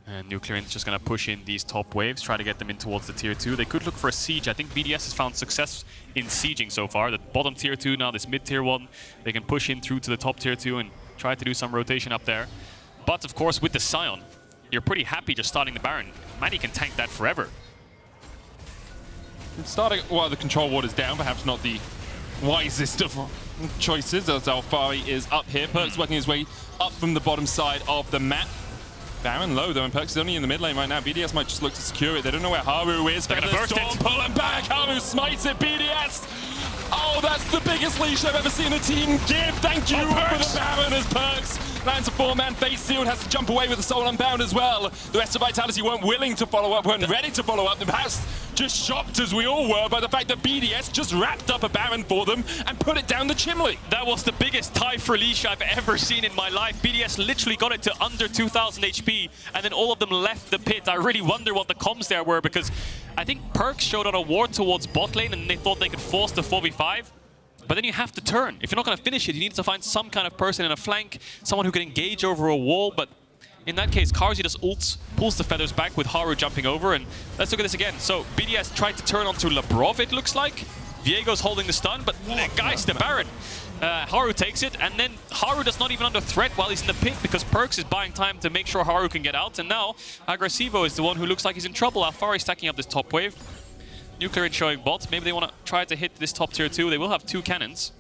And NUCLEARINT just going to push in these top waves, try to get them in towards the tier 2. They could look for a siege. I think BDS has found success in sieging so far. The bottom tier 2, now this mid tier 1. They can push in through to the top tier 2 and try to do some rotation up there. But of course, with the Sion, you're pretty happy just starting the Baron. xMatty can tank that forever. Starting while the control ward is down, perhaps not the wisest of choices, as Alphari is up here. Perkz working his way up from the bottom side of the map. Baron low though, and Perkz is only in the mid lane right now. BDS might just look to secure it. They don't know where Haru is. They're gonna burst it. Pull him back. Haru smites it. BDS. Oh, that's the biggest leash I've ever seen a team give. Thank you for the Baron as Perkz Lands a 4-man face sealed, has to jump away with the Soul Unbound as well. The rest of Vitality weren't willing to follow up, weren't ready to follow up. The perhaps just shocked, as we all were, by the fact that BDS just wrapped up a Baron for them and put it down the chimney. That was the biggest tie for Leash I've ever seen in my life. BDS literally got it to under 2,000 HP, and then all of them left the pit. I really wonder what the comms there were, because I think Perkz showed on a ward towards bot lane, and they thought they could force the 4v5. But then you have to turn. If you're not going to finish it, you need to find some kind of person in a flank, someone who can engage over a wall. But in that case, Carzzy just ults, pulls the feathers back with Haru jumping over. And let's look at this again. So BDS tried to turn onto Labrov, it looks like. Viego's holding the stun, but guys, the Baron. Haru takes it, and then Haru does not even under threat while he's in the pit, because Perkz is buying time to make sure Haru can get out. And now Agresivoo is the one who looks like he's in trouble. Alphari stacking up this top wave. NUCLEARINT showing bot. Maybe they want to try to hit this top tier 2. They will have 2 cannons.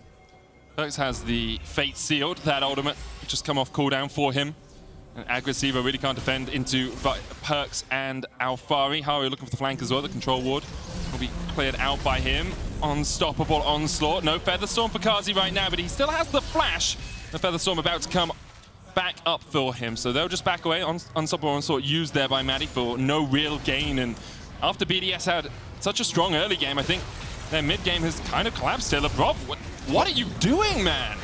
Perkz has the Fate sealed. That ultimate just come off cooldown for him. And Agresivoo really can't defend into Perkz and Alphari. Haru looking for the flank as well. The control ward will be cleared out by him. Unstoppable onslaught. No Featherstorm for Carzzy right now, but he still has the flash. The Featherstorm about to come back up for him. So they'll just back away. Unstoppable onslaught used there by Maddie for no real gain. And after BDS had such a strong early game, I think their mid game has kind of collapsed here. Labrov, what are you doing, man?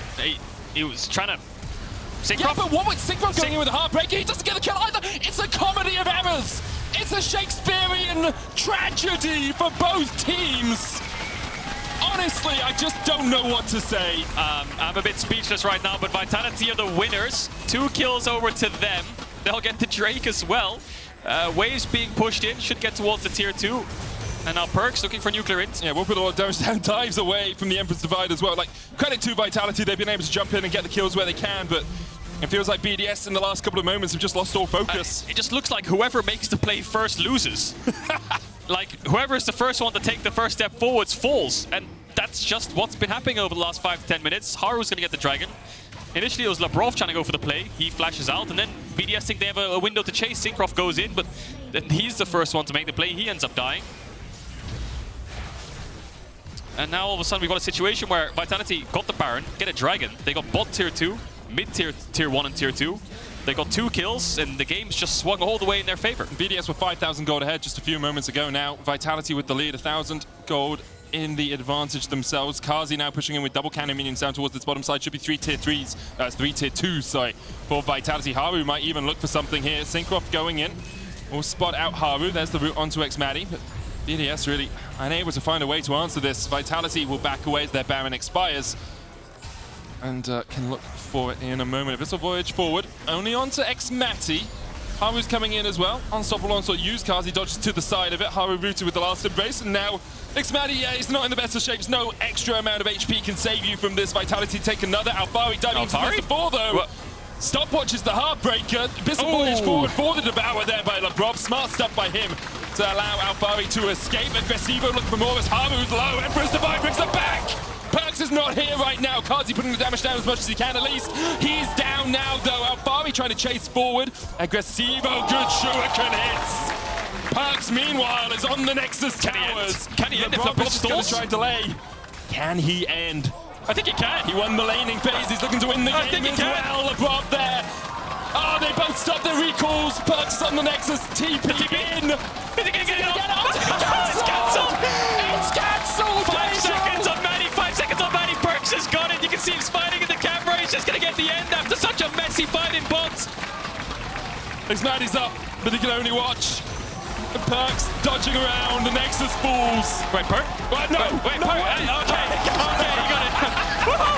He was trying to... Cinkrof. Yeah, but what with Cinkrof going in with a heartbreaker? He doesn't get the kill either. It's a comedy of errors. It's a Shakespearean tragedy for both teams. Honestly, I just don't know what to say. I'm a bit speechless right now, but Vitality are the winners. 2 kills over to them. They'll get the Drake as well. Waves being pushed in, should get towards the tier 2. And now Perkz looking for NUCLEARINT. Yeah, we'll put a lot of damage down, dives away from the Emperor's Divide as well. Like, credit to Vitality, they've been able to jump in and get the kills where they can, but it feels like BDS in the last couple of moments have just lost all focus. It just looks like whoever makes the play first loses. Like, whoever is the first one to take the first step forwards falls. And that's just what's been happening over the last 5 to 10 minutes. Haru's gonna get the dragon. Initially, it was Labrov trying to go for the play. He flashes out, and then BDS think they have a window to chase. Cinkrof goes in, but then he's the first one to make the play. He ends up dying. And now all of a sudden we've got a situation where Vitality got the Baron, get a dragon. They got bot tier 2, mid tier 1 and tier 2. They got 2 kills, and the game's just swung all the way in their favor. BDS with 5,000 gold ahead just a few moments ago. Now Vitality with the lead, 1,000 gold in the advantage themselves. Carzzy now pushing in with double cannon minions down towards its bottom side. Should be 3 tier 3s, 3 tier 2s, sorry, for Vitality. Haru might even look for something here. Cinkrof going in. We'll spot out Haru. There's the route onto xMatty. But BDS really unable to find a way to answer this. Vitality will back away as their Baron expires. And can look for it in a moment. Abyssal Voyage forward. Only onto xMatty. Haru's coming in as well. Unstoppable onslaught used. Carzzy dodges to the side of it. Haru rooted with the last embrace. And now xMatty is not in the best of shapes. No extra amount of HP can save you from this. Vitality take another. Alphari diving into the before though. What? Stopwatch is the Heartbreaker. Abyssal Voyage forward for the Devour there by Labrov. Smart stuff by him to allow Alphari to escape. Agresivoo looking for more as Haru's low. Emperor's Divide brings them back. Perkz is not here right now. Carzzy putting the damage down as much as he can at least. He's down now though. Alphari trying to chase forward. Agresivoo, good shuriken hits. Perkz meanwhile is on the Nexus towers. Can he end if Labrov stalls? Try and delay. Can he end? I think he can. He won the laning phase. He's looking to win the game as well. Labrov there. Oh, they both stopped their recalls. Perkz is on the Nexus. TP in. Is he going to get it off? It's cancelled. It's cancelled. 5 seconds on Maddie. 5 seconds on Maddie. Perkz has got it. You can see him smiling in the camera. He's just going to get the end after such a messy fight in bots. xMatty's up, but he can only watch. Perkz dodging around. The Nexus falls. Wait, Perkz? No. Wait, Perkz. Okay, you got it.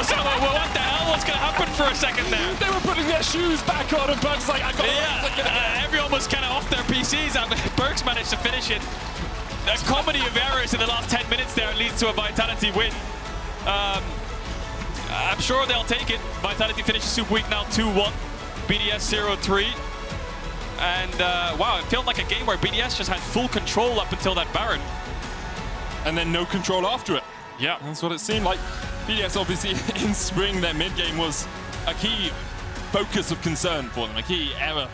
So, what the hell was going to happen for a second there? They were putting their shoes back on, and Perkz like, I got it. Everyone was kind of off their PCs. Perkz managed to finish it. A comedy of errors in the last 10 minutes there leads to a Vitality win. I'm sure they'll take it. Vitality finishes Super Week now 2-1. BDS 0-3. And wow, it felt like a game where BDS just had full control up until that Baron. And then no control after it. Yeah. That's what it seemed like. BDS obviously in spring, their mid game was a key focus of concern for them, a key error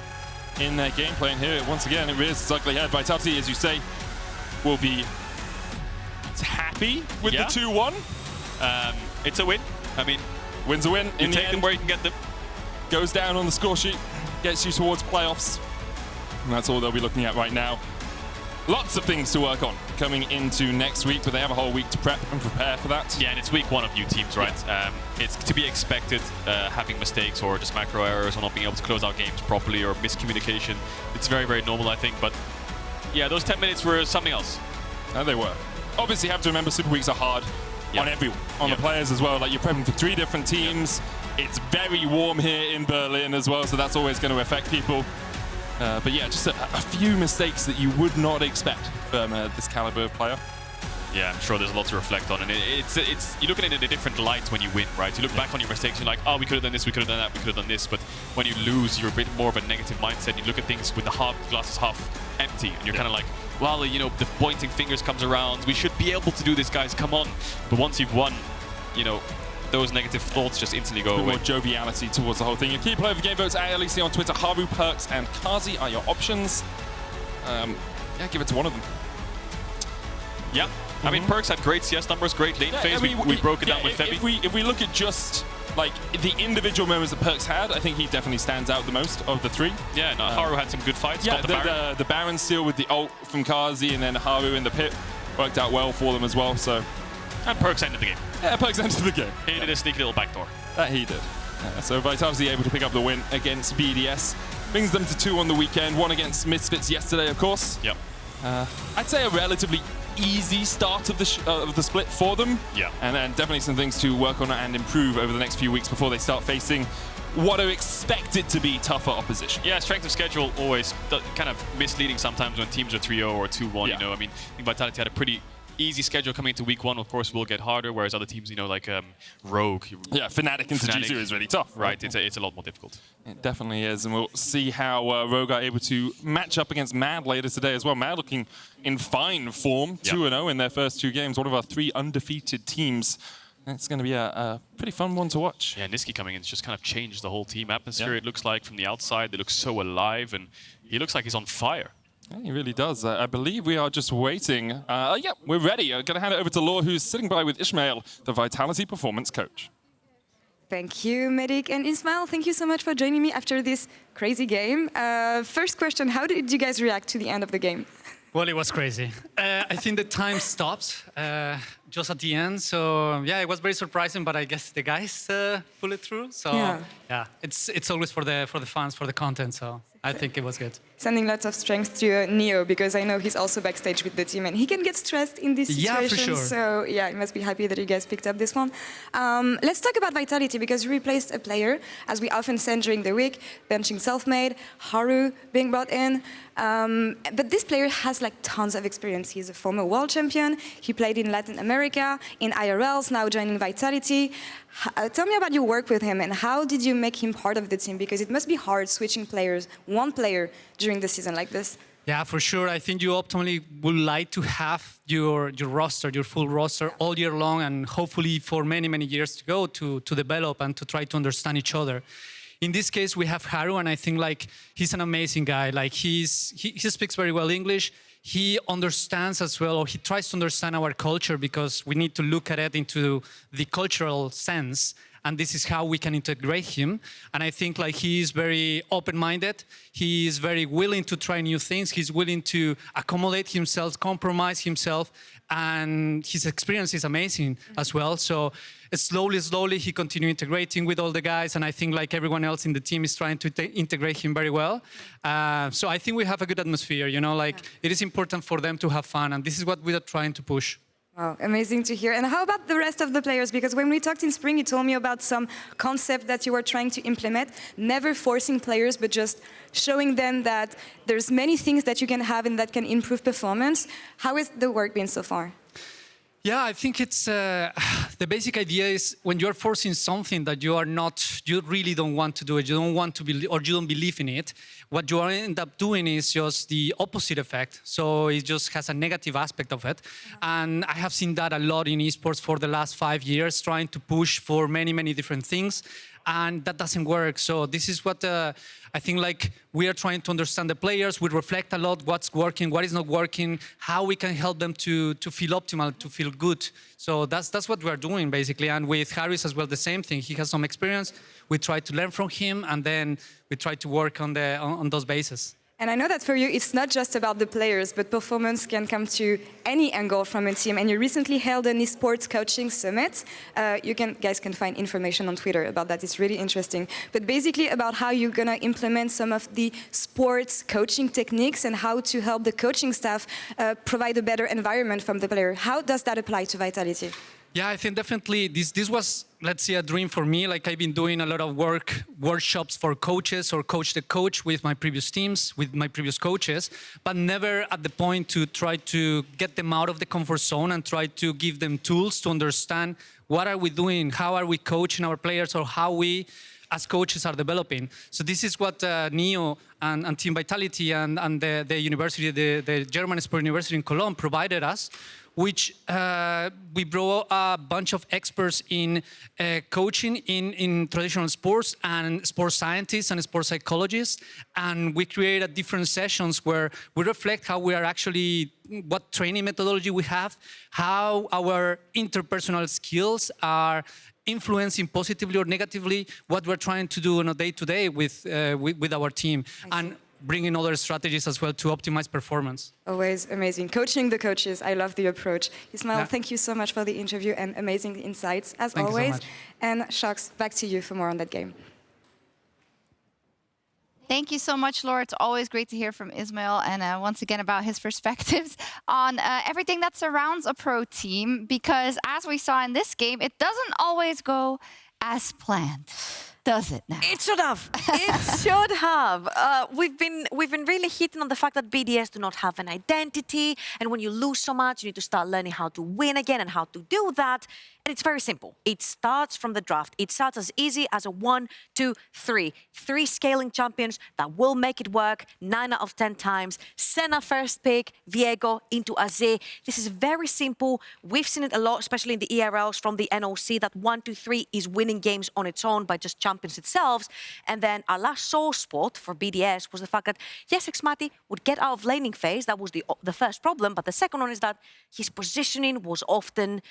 in their gameplay. And here, once again, it rears its ugly head. Vitality, as you say, will be happy with the 2-1. It's a win. I mean, win's a win. You take them where you can get them. goes down on the score sheet, gets you towards playoffs. And that's all they'll be looking at right now. Lots of things to work on coming into next week, but they have a whole week to prep and prepare for that. Yeah, and it's week 1 of new teams, right? Yeah. It's to be expected having mistakes or just macro errors or not being able to close out games properly or miscommunication. It's very, very normal, I think. But yeah, those 10 minutes were something else. They were. Obviously, you have to remember Super Weeks are hard on everyone, on the players as well. Like, you're prepping for 3 different teams. It's very warm here in Berlin as well, so that's always going to affect people. But yeah, just a few mistakes that you would not expect from this caliber of player. Yeah, I'm sure there's a lot to reflect on, and it's you look at it in a different light when you win, right? You look back on your mistakes, you're like, oh, we could have done this, we could have done that, we could have done this. But when you lose, you're a bit more of a negative mindset. You look at things with the glass is half empty, and you're kind of like, well, you know, the pointing fingers comes around. We should be able to do this, guys. Come on. But once you've won, you know, those negative thoughts just instantly go away. More joviality towards the whole thing. Your key player of the game votes at LEC on Twitter. Haru, Perkz, and Carzzy are your options. Yeah, give it to one of them. Yeah. I mean, Perkz had great CS numbers, great lane phase. I mean, we broke it down with Febby. If we look at just like the individual moments that Perkz had, I think he definitely stands out the most of the 3. Yeah, no, Haru had some good fights. Yeah, the Baron steal with the ult from Carzzy and then Haru in the pit worked out well for them as well. So. And Perkz ended the game. Yeah, Perkz ended the game. He did a sneaky little backdoor. That he did. So Vitality able to pick up the win against BDS. Brings them to 2 on the weekend. 1 against Misfits yesterday, of course. Yep. I'd say a relatively easy start of the split for them. Yeah. And definitely some things to work on and improve over the next few weeks before they start facing what are expected to be tougher opposition. Yeah, strength of schedule always kind of misleading sometimes when teams are 3-0 or 2-1, you know. I mean, I think Vitality had a pretty easy schedule coming into week 1. Of course, will get harder, whereas other teams, you know, like Rogue. Yeah, Fnatic into G2 is really tough. Right, it's a lot more difficult. It definitely is, and we'll see how Rogue are able to match up against Mad later today as well. Mad looking in fine form, 2-0 in their first 2 games, one of our 3 undefeated teams. It's going to be a pretty fun one to watch. Yeah, Nisqy coming in has just kind of changed the whole team atmosphere. It looks like from the outside, they look so alive, and he looks like he's on fire. Yeah, he really does. I believe we are just waiting. Yeah, we're ready. I'm going to hand it over to Laure, who's sitting by with Ismael, the Vitality performance coach. Thank you, Medic and Ismael. Thank you so much for joining me after this crazy game. First question, how did you guys react to the end of the game? Well, it was crazy. I think the time stopped just at the end. So, yeah, it was very surprising, but I guess the guys pulled it through. So, yeah, it's always for the fans, for the content. So, I think it was good. Sending lots of strength to Neo, because I know he's also backstage with the team and he can get stressed in this situation. Yeah, for sure. So, yeah, he must be happy that you guys picked up this one. Let's talk about Vitality, because you replaced a player, as we often send during the week, benching Selfmade, Haru being brought in. But this player has like tons of experience. He's a former world champion. He played in Latin America, in IRLs, now joining Vitality. Tell me about your work with him and how did you make him part of the team? Because it must be hard switching players, one player, during the season like this. Yeah, for sure. I think you optimally would like to have your roster, your full roster all year long, and hopefully for many, many years to go to develop and to try to understand each other. In this case, we have Haru, and I think like he's an amazing guy. Like he speaks very well English. He understands as well, or he tries to understand our culture, because we need to look at it into the cultural sense. And this is how we can integrate him. And I think like he is very open-minded. He is very willing to try new things. He's willing to accommodate himself, compromise himself. And his experience is amazing as well. So slowly, he continued integrating with all the guys. And I think like everyone else in the team is trying to integrate him very well. So I think we have a good atmosphere, you know, like it is important for them to have fun. And this is what we are trying to push. Wow, amazing to hear. And how about the rest of the players? Because when we talked in spring, you told me about some concept that you were trying to implement, never forcing players, but just showing them that there's many things that you can have and that can improve performance. How has the work been so far? Yeah, I think it's the basic idea is when you're forcing something that you really don't want to do it, you don't want to believe, or you don't believe in it, what you end up doing is just the opposite effect. So it just has a negative aspect of it. And I have seen that a lot in esports for the last 5 years, trying to push for many, many different things. and that doesn't work. So this is what I think, like, we are trying to understand the players. We reflect a lot what's working, what is not working, how we can help them to feel optimal, to feel good. So that's what we're doing, basically. And with Harris as well, the same thing. He has some experience. We try to learn from him, and then we try to work on those bases. And I know that for you, it's not just about the players, but performance can come to any angle from a team. And you recently held an esports coaching summit. Guys can find information on Twitter about that. It's really interesting. But basically about how you're going to implement some of the sports coaching techniques and how to help the coaching staff provide a better environment from the player. How does that apply to Vitality? Yeah, I think definitely this was, let's say, a dream for me. Like, I've been doing a lot of workshops for coaches or coach the coach with my previous teams, with my previous coaches, but never at the point to try to get them out of the comfort zone and try to give them tools to understand what are we doing, how are we coaching our players, or how we as coaches are developing. So this is what Neo and Team Vitality and the university, the German Sport University in Cologne provided us, which we brought a bunch of experts in coaching in traditional sports and sports scientists and sports psychologists. And we created different sessions where we reflect how we are actually, what training methodology we have, how our interpersonal skills are influencing positively or negatively what we're trying to do on a day-to-day with our team. And bringing other strategies as well to optimize performance. Always amazing. Coaching the coaches. I love the approach. Ismael, thank you so much for the interview and amazing insights, as Thank always. you so much. And Sjokz, back to you for more on that game. Thank you so much, Laure. It's always great to hear from Ismael and once again about his perspectives on everything that surrounds a pro team, because as we saw in this game, it doesn't always go as planned. Does it now? It should have. It should have. We've been really hitting on the fact that BDS do not have an identity, and when you lose so much, you need to start learning how to win again and how to do that. And it's very simple. It starts from the draft. It starts as easy as a 1, 2, 3. 3 scaling champions that will make it work 9 out of 10 times. Senna first pick, Viego into Azir. This is very simple. We've seen it a lot, especially in the ERLs from the NOC, that 1, 2, 3 is winning games on its own by just champions itself. And then our last sore spot for BDS was the fact that, yes, xMatty would get out of laning phase. That was the first problem. But the second one is that his positioning was often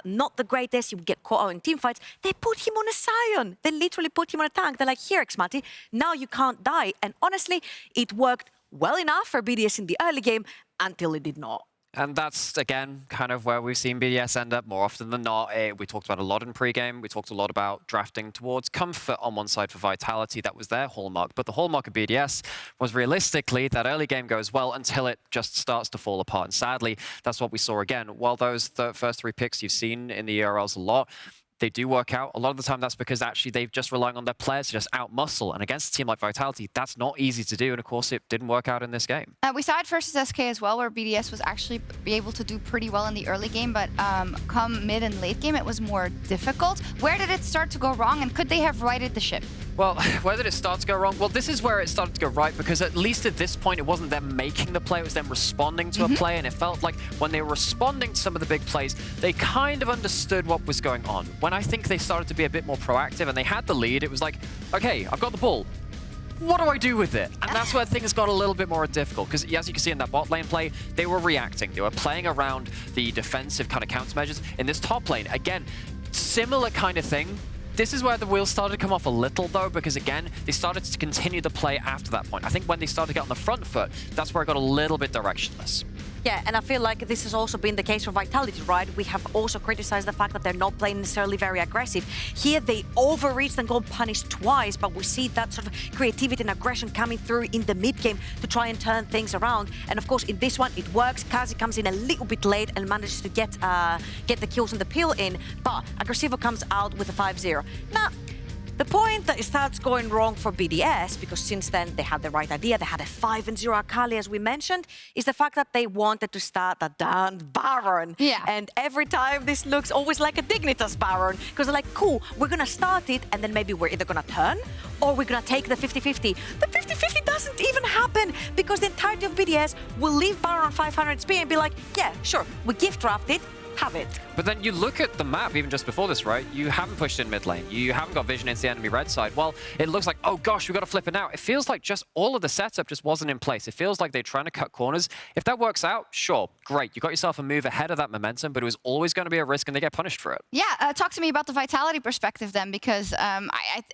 not the greatest. He would get caught out in team fights. They put him on a Sion. They literally put him on a tank. They're like, here, xMatty, now you can't die. And honestly, it worked well enough for BDS in the early game until it did not. And that's, again, kind of where we've seen BDS end up more often than not. We talked about a lot in pre-game. We talked a lot about drafting towards comfort on one side for Vitality. That was their hallmark. But the hallmark of BDS was realistically that early game goes well until it just starts to fall apart. And sadly, that's what we saw again. While those first 3 picks you've seen in the ERLs a lot, they do work out. A lot of the time, that's because actually they've just relying on their players to just out-muscle. And against a team like Vitality, that's not easy to do. And of course, it didn't work out in this game. We saw it versus SK as well, where BDS was actually able to do pretty well in the early game, but come mid and late game, it was more difficult. Where did it start to go wrong, and could they have righted the ship? Well, where did it start to go wrong? Well, this is where it started to go right, because at least at this point, it wasn't them making the play, it was them responding to a play, and it felt like when they were responding to some of the big plays, they kind of understood what was going on. When I think they started to be a bit more proactive and they had the lead, it was like, okay, I've got the ball. What do I do with it? And that's where things got a little bit more difficult, because as you can see in that bot lane play, they were reacting. They were playing around the defensive kind of countermeasures. In this top lane, again, similar kind of thing. This is where the wheels started to come off a little, though, because, again, they started to continue the play after that point. I think when they started to get on the front foot, that's where it got a little bit directionless. Yeah, and I feel like this has also been the case for Vitality, right? We have also criticized the fact that they're not playing necessarily very aggressive. Here, they overreached and got punished twice, but we see that sort of creativity and aggression coming through in the mid-game to try and turn things around. And of course, in this one, it works. Carzzy comes in a little bit late and manages to get the kills and the peel in, but Agresivoo comes out with a 5-0. Now, the point that it starts going wrong for BDS, because since then they had the right idea, they had a 5-0 Akali, as we mentioned, is the fact that they wanted to start the damn Baron. Yeah. And every time this looks always like a Dignitas Baron, because they're like, cool, we're going to start it, and then maybe we're either going to turn, or we're going to take the 50-50. The 50-50 doesn't even happen, because the entirety of BDS will leave Baron on 500 speed and be like, yeah, sure, we gift draft it, have it. But then you look at the map, even just before this, right? You haven't pushed in mid lane. You haven't got vision into the enemy red side. Well, it looks like, oh gosh, we've got to flip it now. It feels like just all of the setup just wasn't in place. It feels like they're trying to cut corners. If that works out, sure, great. You got yourself a move ahead of that momentum, but it was always going to be a risk and they get punished for it. Yeah, talk to me about the Vitality perspective then, because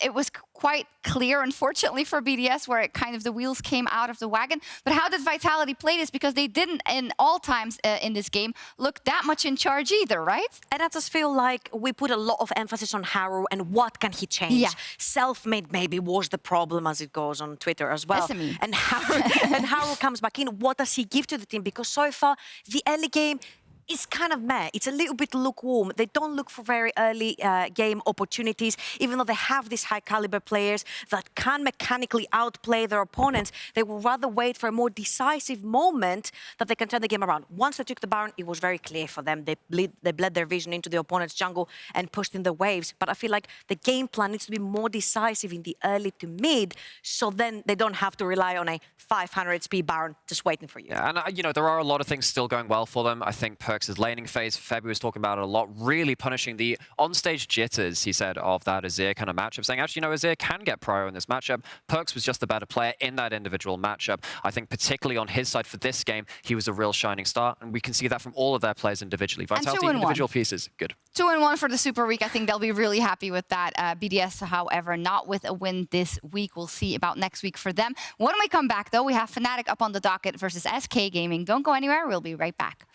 it was quite clear, unfortunately, for BDS, where it kind of the wheels came out of the wagon. But how did Vitality play this? Because they didn't, in all times in this game, look that much in charge either, right? And I just feel like we put a lot of emphasis on Haru and what can he change. Yeah. Self-made maybe was the problem, as it goes on Twitter as well. SME. And Haru comes back in. What does he give to the team? Because so far, the early game is kind of meh. It's a little bit lukewarm. They don't look for very early game opportunities, even though they have these high caliber players that can mechanically outplay their opponents. They will rather wait for a more decisive moment that they can turn the game around. Once they took the Baron, it was very clear for them. They bled their vision into the opponent's jungle and pushed in the waves. But I feel like the game plan needs to be more decisive in the early to mid, so then they don't have to rely on a 500 speed Baron just waiting for you. Yeah, and you know, there are a lot of things still going well for them. I think Perkz' laning phase, Febby was talking about it a lot, really punishing the on-stage jitters, he said, of that Azir kind of matchup, saying, actually, you know, Azir can get prio in this matchup. Perkz was just the better player in that individual matchup. I think particularly on his side for this game, he was a real shining star, and we can see that from all of their players individually. Vitality, individual pieces, good. 2-1 for the Super Week. I think they'll be really happy with that. BDS, however, not with a win this week. We'll see about next week for them. When we come back, though, we have Fnatic up on the docket versus SK Gaming. Don't go anywhere. We'll be right back.